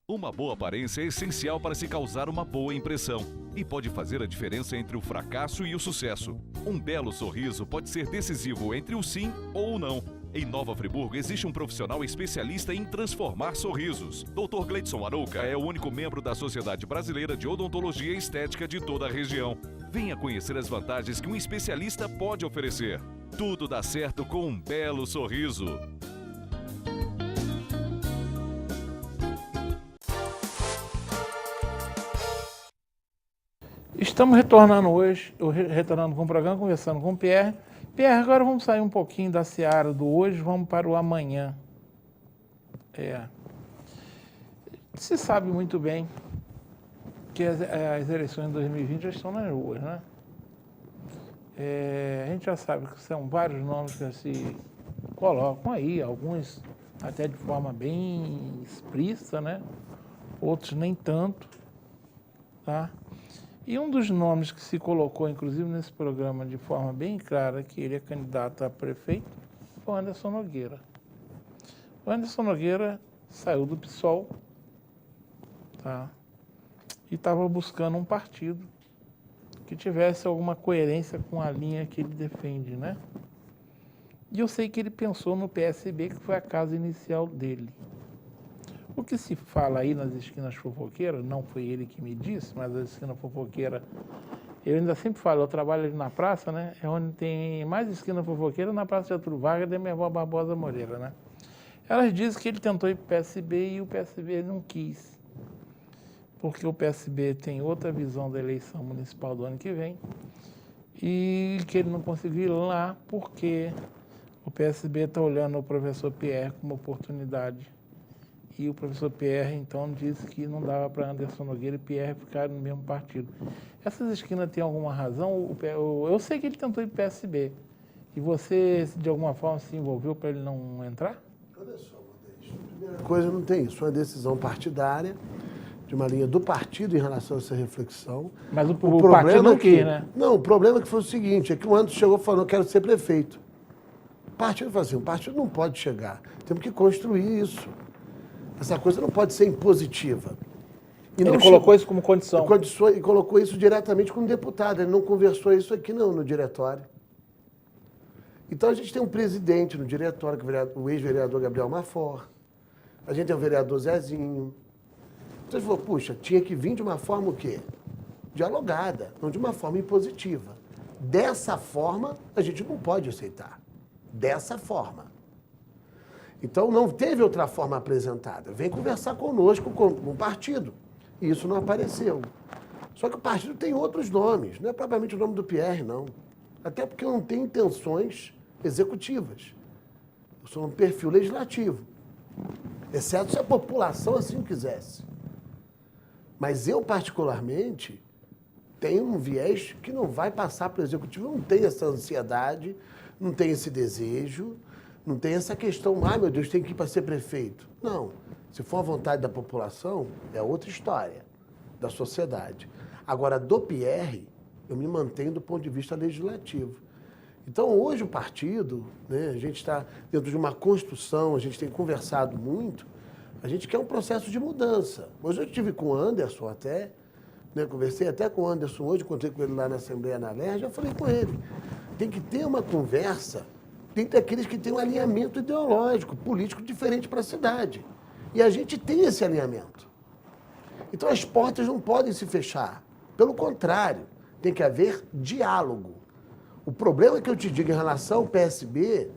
Uma boa aparência é essencial para se causar uma boa impressão e pode fazer a diferença entre o fracasso e o sucesso. Um belo sorriso pode ser decisivo entre o sim ou o não. Em Nova Friburgo existe um profissional especialista em transformar sorrisos. Dr. Gleidson Arouca é o único membro da Sociedade Brasileira de Odontologia e Estética de toda a região. Venha conhecer as vantagens que um especialista pode oferecer. Tudo dá certo com um belo sorriso. Estamos retornando hoje, retornando com o programa, conversando com o Pierre. Pierre, agora vamos sair um pouquinho da seara do hoje, vamos para o amanhã. Se sabe muito bem que as eleições de 2020 já estão nas ruas, né? A gente já sabe que são vários nomes que se colocam aí, alguns até de forma bem explícita, né? Outros nem tanto, tá? E um dos nomes que se colocou, inclusive, nesse programa de forma bem clara, que ele é candidato a prefeito, foi o Anderson Nogueira. O Anderson Nogueira saiu do PSOL, tá? E estava buscando um partido que tivesse alguma coerência com a linha que ele defende, né? E eu sei que ele pensou no PSB, que foi a casa inicial dele. O que se fala aí nas esquinas fofoqueiras, não foi ele que me disse, mas as esquinas fofoqueiras, eu ainda sempre falo, eu trabalho ali na praça, né? É onde tem mais esquina fofoqueira, na Praça de Getúlio Vargas, da minha avó Barbosa Moreira, né? Elas dizem que ele tentou ir para o PSB e o PSB não quis, porque o PSB tem outra visão da eleição municipal do ano que vem e que ele não conseguiu ir lá porque o PSB está olhando o professor Pierre como oportunidade. E o professor Pierre, então, disse que não dava para Anderson Nogueira e Pierre ficarem no mesmo partido. Essas esquinas têm alguma razão? Eu sei que ele tentou ir para o PSB. E você, de alguma forma, se envolveu para ele não entrar? Olha só, Modesto. Primeira coisa, não tem isso. É uma decisão partidária, de uma linha do partido em relação a essa reflexão. Mas o partido não quis, né? Não, o problema é que foi o seguinte, é que o Anderson chegou falando, eu quero ser prefeito. O partido falou assim, o partido não pode chegar. Temos que construir isso. Essa coisa não pode ser impositiva. E ele colocou isso como condição. E colocou isso diretamente como deputado. Ele não conversou isso aqui, não, no diretório. Então, a gente tem um presidente no diretório, que é o ex-vereador Gabriel Mafor. A gente tem o vereador Zezinho. Então, ele falou, puxa, tinha que vir de uma forma o quê? Dialogada, não de uma forma impositiva. Dessa forma, a gente não pode aceitar. Dessa forma. Então, não teve outra forma apresentada. Vem conversar conosco, com o partido. E isso não apareceu. Só que o partido tem outros nomes. Não é propriamente o nome do Pierre, não. Até porque eu não tenho intenções executivas. Eu sou um perfil legislativo. Exceto se a população assim quisesse. Mas eu, particularmente, tenho um viés que não vai passar para o executivo. Eu não tenho essa ansiedade, não tenho esse desejo. Não tem essa questão, meu Deus, tem que ir para ser prefeito. Não. Se for a vontade da população, é outra história, da sociedade. Agora, do Pierre, eu me mantenho do ponto de vista legislativo. Então, hoje o partido, né, a gente está dentro de uma construção, a gente tem conversado muito, a gente quer um processo de mudança. Hoje eu estive com o Anderson até, né, conversei até com o Anderson hoje, encontrei com ele lá na Assembleia na Alerj, já falei com ele. Tem que ter uma conversa, tem que ter aqueles que têm um alinhamento ideológico, político diferente para a cidade. E a gente tem esse alinhamento. Então as portas não podem se fechar. Pelo contrário, tem que haver diálogo. O problema que eu te digo em relação ao PSB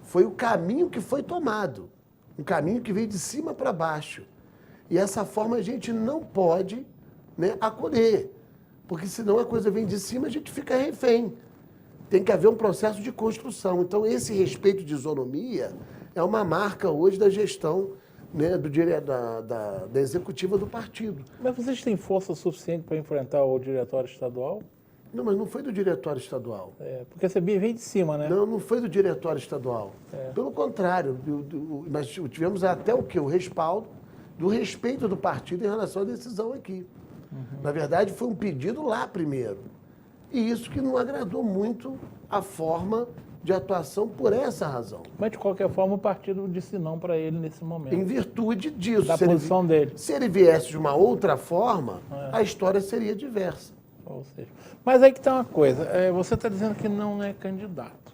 foi o caminho que foi tomado. Um caminho que veio de cima para baixo. E essa forma a gente não pode, né, acolher. Porque senão a coisa vem de cima, a gente fica refém. Tem que haver um processo de construção. Então esse respeito de isonomia é uma marca hoje da gestão, né, da executiva do partido. Mas vocês têm força suficiente para enfrentar o diretório estadual? Não, mas não foi do diretório estadual. Porque a CBI vem de cima, né? Não, não foi do diretório estadual. Pelo contrário, nós tivemos até o quê? O respaldo do respeito do partido em relação à decisão aqui. Na verdade, foi um pedido lá primeiro. E isso que não agradou muito a forma de atuação por essa razão. Mas, de qualquer forma, o partido disse não para ele nesse momento. Em virtude disso. Da posição dele. Se ele viesse de uma outra forma, a história seria diversa. Ou seja, mas aí que está uma coisa, você está dizendo que não é candidato.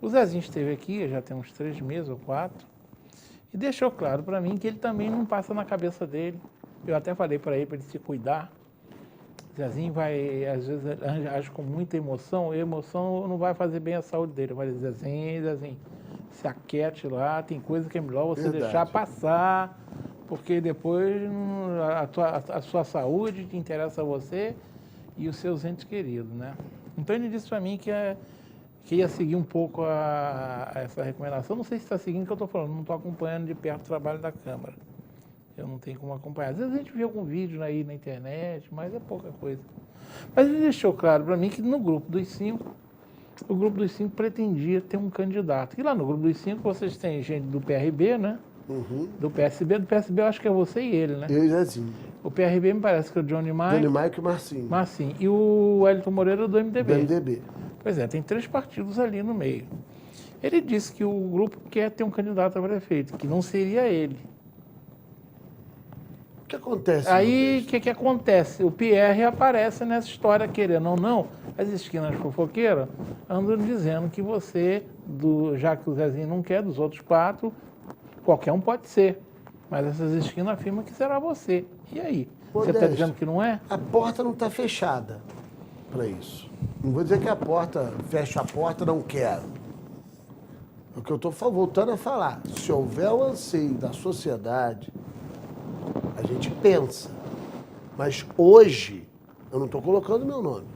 O Zezinho esteve aqui, já tem uns 3 meses ou 4, e deixou claro para mim que ele também não passa na cabeça dele. Eu até falei para ele se cuidar. O Zezinho vai, às vezes, age com muita emoção, e a emoção não vai fazer bem à saúde dele. Eu falei, Zezinho, se aquiete lá, tem coisa que é melhor você deixar passar, porque depois a sua saúde te interessa a você e os seus entes queridos, né? Então ele disse para mim que ia seguir um pouco essa recomendação. Não sei se está seguindo o que eu estou falando, não estou acompanhando de perto o trabalho da Câmara. Eu não tenho como acompanhar. Às vezes a gente vê algum vídeo aí na internet, mas é pouca coisa. Mas ele deixou claro para mim que no grupo dos 5, o grupo dos 5 pretendia ter um candidato. E lá no grupo dos 5 vocês têm gente do PRB, né? Do PSB eu acho que é você e ele, né? Eu e Zezinho. O PRB me parece que é o Johnny Maia. Johnny Maia e o Marcinho. Marcinho. E o Wellington Moreira do MDB. Do MDB. Pois é, tem 3 partidos ali no meio. Ele disse que o grupo quer ter um candidato a prefeito, que não seria ele. O que acontece? Aí, o que acontece? O Pierre aparece nessa história, querendo ou não, as esquinas fofoqueiras andam dizendo que você, já que o Zezinho não quer, dos outros 4, qualquer um pode ser. Mas essas esquinas afirmam que será você. E aí? Você está dizendo que não é? A porta não está fechada para isso. Não vou dizer que a porta, fecha a porta, não quero. É o que eu estou voltando a falar. Se houver o anseio da sociedade, a gente pensa. Mas hoje, eu não estou colocando meu nome.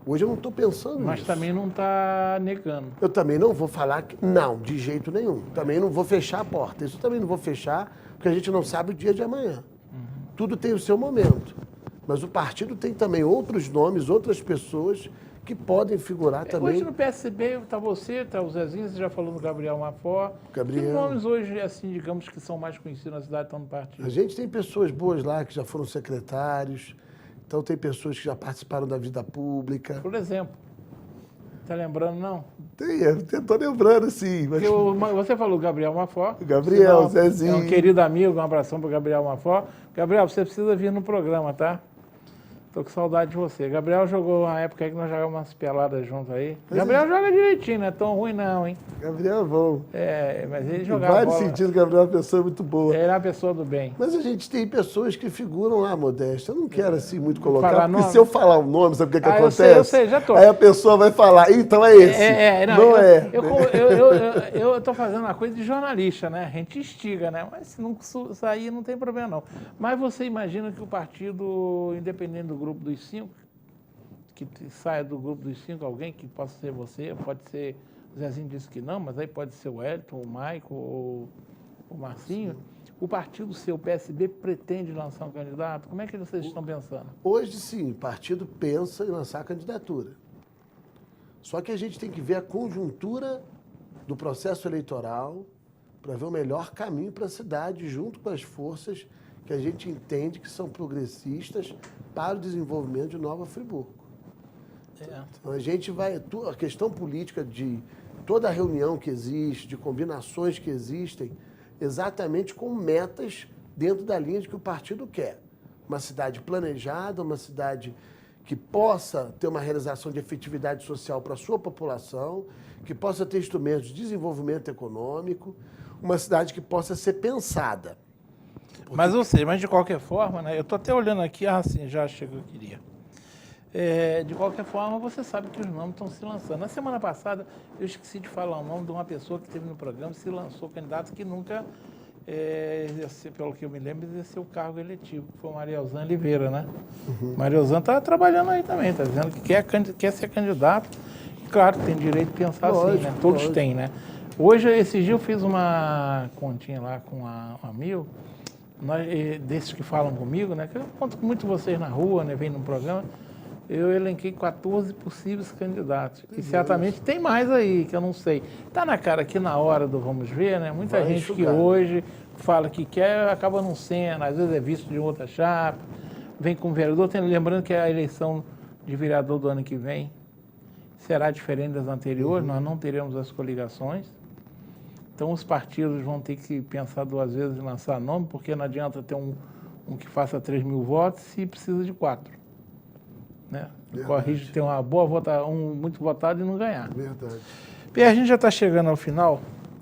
Hoje eu não estou pensando nisso. Mas também não está negando. Eu também não vou falar que... Não, de jeito nenhum. Também não vou fechar a porta. Isso eu também não vou fechar, porque a gente não sabe o dia de amanhã. Tudo tem o seu momento. Mas o partido tem também outros nomes, outras pessoas que podem figurar também. Hoje no PSB está você, está o Zezinho, você já falou no Gabriel Mafó. Gabriel. Que nomes hoje, assim, digamos, que são mais conhecidos na cidade, estão no partido? A gente tem pessoas boas lá que já foram secretários. Então tem pessoas que já participaram da vida pública. Por exemplo. Está lembrando, não? Estou lembrando, sim. Mas... Você falou Gabriel Mafó. Gabriel, Zezinho. É um querido amigo, um abração para o Gabriel Mafó. Gabriel, você precisa vir no programa, tá? Tô com saudade de você. Gabriel jogou uma época aí que nós jogávamos umas peladas juntos aí. Gabriel joga direitinho, não é tão ruim não, hein? Gabriel é bom. Mas ele jogava em vários bola. sentidos, Gabriel é uma pessoa muito boa. Ele é uma pessoa do bem. Mas a gente tem pessoas que figuram lá, Modesta. Eu não quero assim muito colocar, porque nome? se eu falar o nome, sabe o que acontece? Eu sei, já tô. Aí a pessoa vai falar, então é esse. Não é. Eu tô fazendo uma coisa de jornalista, né? A gente instiga, né? Mas se não sair, não tem problema não. Mas você imagina que o partido, independente do grupo dos 5, que saia do grupo dos 5 alguém que possa ser você, pode ser, o Zezinho disse que não, mas aí pode ser o Wellington, o Maico, ou o Marcinho. O partido seu, o PSB, pretende lançar um candidato? Como é que vocês estão pensando? Hoje, sim, o partido pensa em lançar a candidatura. Só que a gente tem que ver a conjuntura do processo eleitoral para ver o melhor caminho para a cidade, junto com as forças que a gente entende que são progressistas para o desenvolvimento de Nova Friburgo. Então a gente vai... A questão política de toda a reunião que existe, de combinações que existem, exatamente com metas dentro da linha de que o partido quer. Uma cidade planejada, uma cidade que possa ter uma realização de efetividade social para a sua população, que possa ter instrumentos de desenvolvimento econômico, uma cidade que possa ser pensada. Porque... Mas de qualquer forma, né, eu estou até olhando aqui, sim, já chegou, eu queria. De qualquer forma, você sabe que os nomes estão se lançando. Na semana passada, eu esqueci de falar o nome de uma pessoa que esteve no programa, se lançou candidato que nunca, pelo que eu me lembro, exerceu o cargo eletivo, que foi o Marielzan Oliveira, né? Marielzan está trabalhando aí também, está dizendo que quer ser candidato. Claro, tem direito de pensar assim, né? Todos têm, né? Hoje, esse dia, eu fiz uma continha lá com um amigo, desses que falam comigo, né? Que eu conto com muito vocês na rua, né? Vem no programa. Eu elenquei 14 possíveis candidatos. E certamente tem mais aí, que eu não sei. Está na cara que na hora do vamos ver, né? Muita gente que hoje fala que quer, acaba não sendo, às vezes é visto de outra chapa, vem com vereador. Lembrando que a eleição de vereador do ano que vem será diferente das anteriores, nós não teremos as coligações. Então os partidos vão ter que pensar 2 vezes em lançar nome, porque não adianta ter um que faça 3 mil votos se precisa de 4. Né? Corre risco de ter uma boa votação, muito votado e não ganhar. Verdade. Pierre, a gente já está chegando ao final,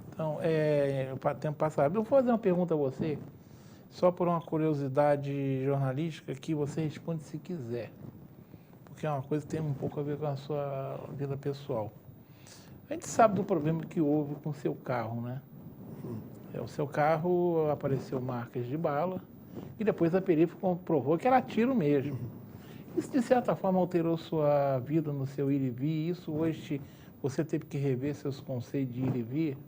então o tempo passado. Eu vou fazer uma pergunta a você, só por uma curiosidade jornalística, que você responde se quiser, porque é uma coisa que tem um pouco a ver com a sua vida pessoal. A gente sabe do problema que houve com o seu carro, né? O seu carro apareceu marcas de bala e depois a perícia comprovou que era tiro mesmo. Isso, de certa forma, alterou sua vida no seu ir e vir? Isso hoje você teve que rever seus conceitos de ir e vir?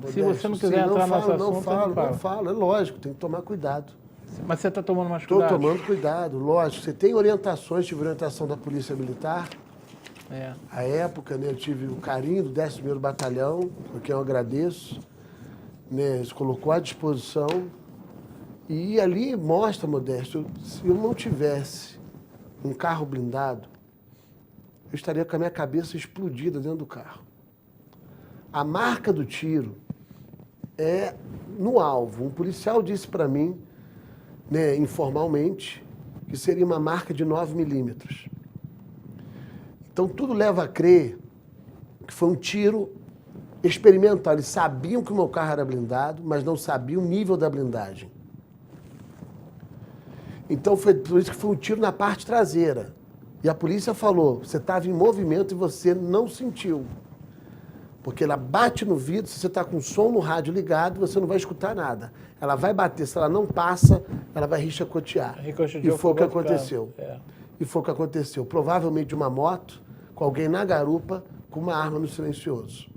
Se você não quiser entrar nesse assunto, não falo. É lógico, tem que tomar cuidado. Mas você está tomando mais cuidado? Estou tomando cuidado, lógico. Você tem orientações, tive orientação da Polícia Militar. À época, né, eu tive o carinho do 11º Batalhão, por quem eu agradeço. Né, eles colocou à disposição. E ali mostra, Modesto, se eu não tivesse um carro blindado, eu estaria com a minha cabeça explodida dentro do carro. A marca do tiro é no alvo. Um policial disse para mim, né, informalmente, que seria uma marca de 9 milímetros. Então, tudo leva a crer que foi um tiro experimental. Eles sabiam que o meu carro era blindado, mas não sabiam o nível da blindagem. Então, foi por isso que foi um tiro na parte traseira. E a polícia falou, você estava em movimento e você não sentiu. Porque ela bate no vidro, se você está com o som no rádio ligado, você não vai escutar nada. Ela vai bater, se ela não passa, ela vai ricochetear. E foi o que aconteceu. E foi o que aconteceu. Provavelmente uma moto, com alguém na garupa, com uma arma no silencioso.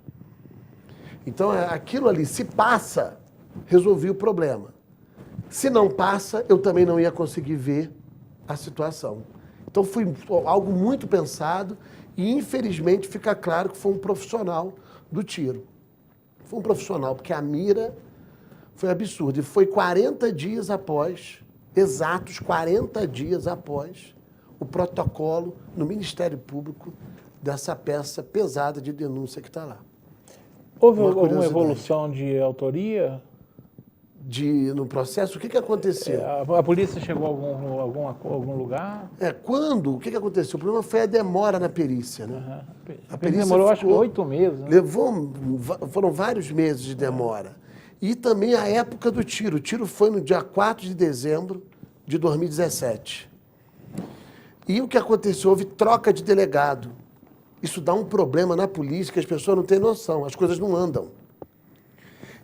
Então, aquilo ali, se passa, resolvi o problema. Se não passa, eu também não ia conseguir ver a situação. Então, foi algo muito pensado e, infelizmente, fica claro que foi um profissional do tiro. Foi um profissional, porque a mira foi absurda. E foi 40 dias após, exatos 40 dias após, o protocolo no Ministério Público dessa peça pesada de denúncia que está lá. Houve alguma evolução de autoria? No processo, o que aconteceu? A polícia chegou a algum lugar? O que aconteceu? O problema foi a demora na perícia, né? A perícia demorou, acho que 8 meses. Né? Foram vários meses de demora. E também a época do tiro. O tiro foi no dia 4 de dezembro de 2017. E o que aconteceu? Houve troca de delegado. Isso dá um problema na polícia que as pessoas não têm noção, as coisas não andam.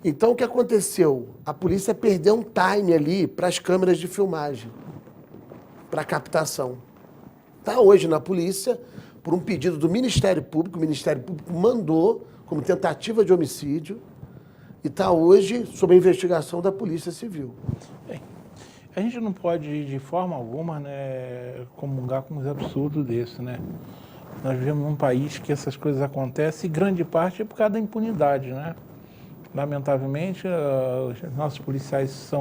Então, o que aconteceu? A polícia perdeu um time ali para as câmeras de filmagem, para captação. Está hoje na polícia, por um pedido do Ministério Público, o Ministério Público mandou como tentativa de homicídio e está hoje sob a investigação da Polícia Civil. Bem, a gente não pode, de forma alguma, né, comungar com uns absurdos desses, né? Nós vivemos num país que essas coisas acontecem e grande parte é por causa da impunidade, né? Lamentavelmente, os nossos policiais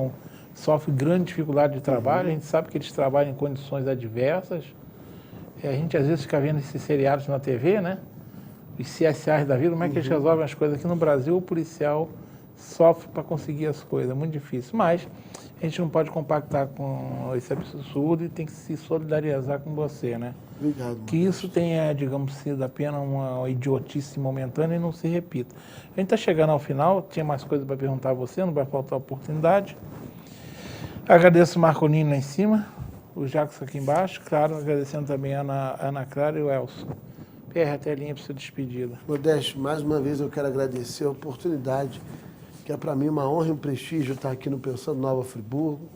sofrem grande dificuldade de trabalho, a gente sabe que eles trabalham em condições adversas, A gente às vezes fica vendo esses seriados na TV, né? Os CSAs da vida, como é que eles resolvem as coisas? Aqui no Brasil, o policial sofre para conseguir as coisas, é muito difícil. Mas a gente não pode compactar com esse absurdo e tem que se solidarizar com você, né? Obrigado. Que isso tenha, digamos, sido apenas uma idiotice momentânea e não se repita. A gente está chegando ao final, tinha mais coisas para perguntar a você, não vai faltar oportunidade. Agradeço o Marconino lá em cima, o Jacques aqui embaixo, claro, agradecendo também a Ana Clara e o Elson. PR, a telinha para sua despedida. Modesto, mais uma vez eu quero agradecer a oportunidade, que é para mim uma honra e um prestígio estar aqui no Pensando Nova Friburgo.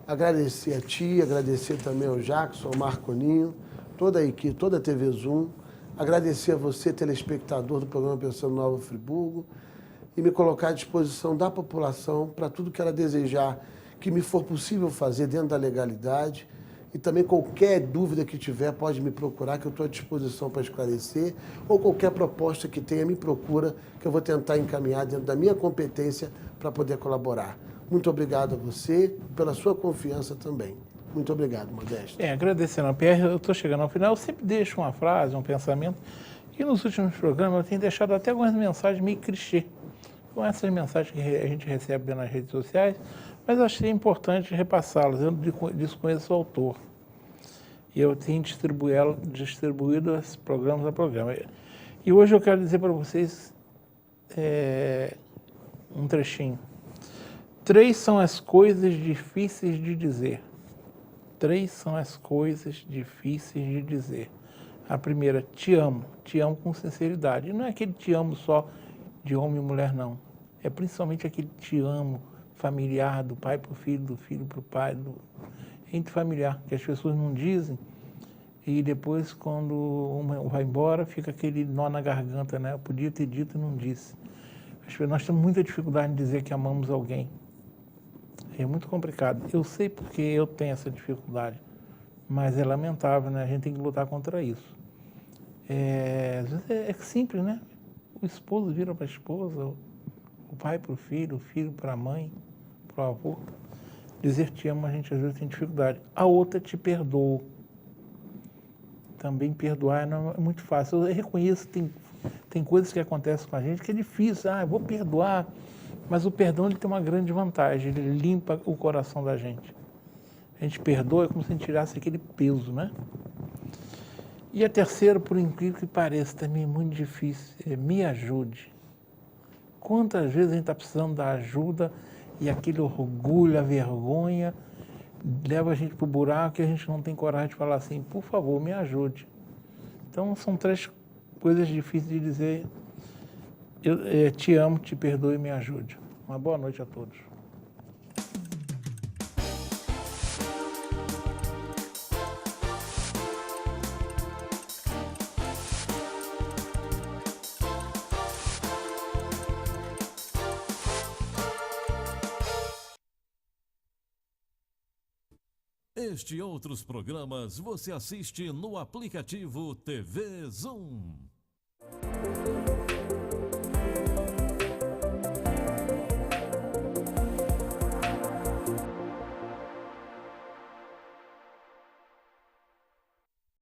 Agradecer a ti, agradecer também ao Jackson, ao Marconinho, toda a equipe, toda a TV Zoom. Agradecer a você, telespectador do programa Pensando Nova Friburgo, e me colocar à disposição da população para tudo que ela desejar, que me for possível fazer dentro da legalidade. E também qualquer dúvida que tiver, pode me procurar, que eu estou à disposição para esclarecer. Ou qualquer proposta que tenha, me procura, que eu vou tentar encaminhar dentro da minha competência para poder colaborar. Muito obrigado a você e pela sua confiança também. Muito obrigado, Modesto. Agradecendo a PR, eu estou chegando ao final, eu sempre deixo uma frase, um pensamento, que nos últimos programas eu tenho deixado até algumas mensagens meio clichê, com essas mensagens que a gente recebe nas redes sociais, mas eu achei importante repassá-las. Eu desconheço o autor. E eu tenho distribuído esses programas a programa. E hoje eu quero dizer para vocês um trechinho. 3 são as coisas difíceis de dizer. 3 são as coisas difíceis de dizer. A primeira, te amo com sinceridade. E não é aquele te amo só de homem e mulher, não. É principalmente aquele te amo familiar, do pai para o filho, do filho para o pai, entre familiar, que as pessoas não dizem, e depois, quando uma vai embora, fica aquele nó na garganta, né? Eu podia ter dito e não disse. Nós temos muita dificuldade em dizer que amamos alguém. É muito complicado. Eu sei porque eu tenho essa dificuldade, mas é lamentável, né? A gente tem que lutar contra isso. Às vezes é simples, né? O esposo vira para a esposa, o pai para o filho para a mãe, para o avô. Dizer te amo, a gente às vezes tem dificuldade. A outra te perdoa. Também perdoar não é muito fácil. Eu reconheço que tem coisas que acontecem com a gente que é difícil. Eu vou perdoar. Mas o perdão ele tem uma grande vantagem. Ele limpa o coração da gente. A gente perdoa, é como se a gente tirasse aquele peso, né? E a terceira, por incrível que pareça, também é muito difícil. Me ajude. Quantas vezes a gente está precisando da ajuda e aquele orgulho, a vergonha, leva a gente para o buraco e a gente não tem coragem de falar assim, por favor, me ajude. Então, são 3 coisas difíceis de dizer. Eu te amo, te perdoo e me ajude. Uma boa noite a todos. Este e outros programas você assiste no aplicativo TV Zoom.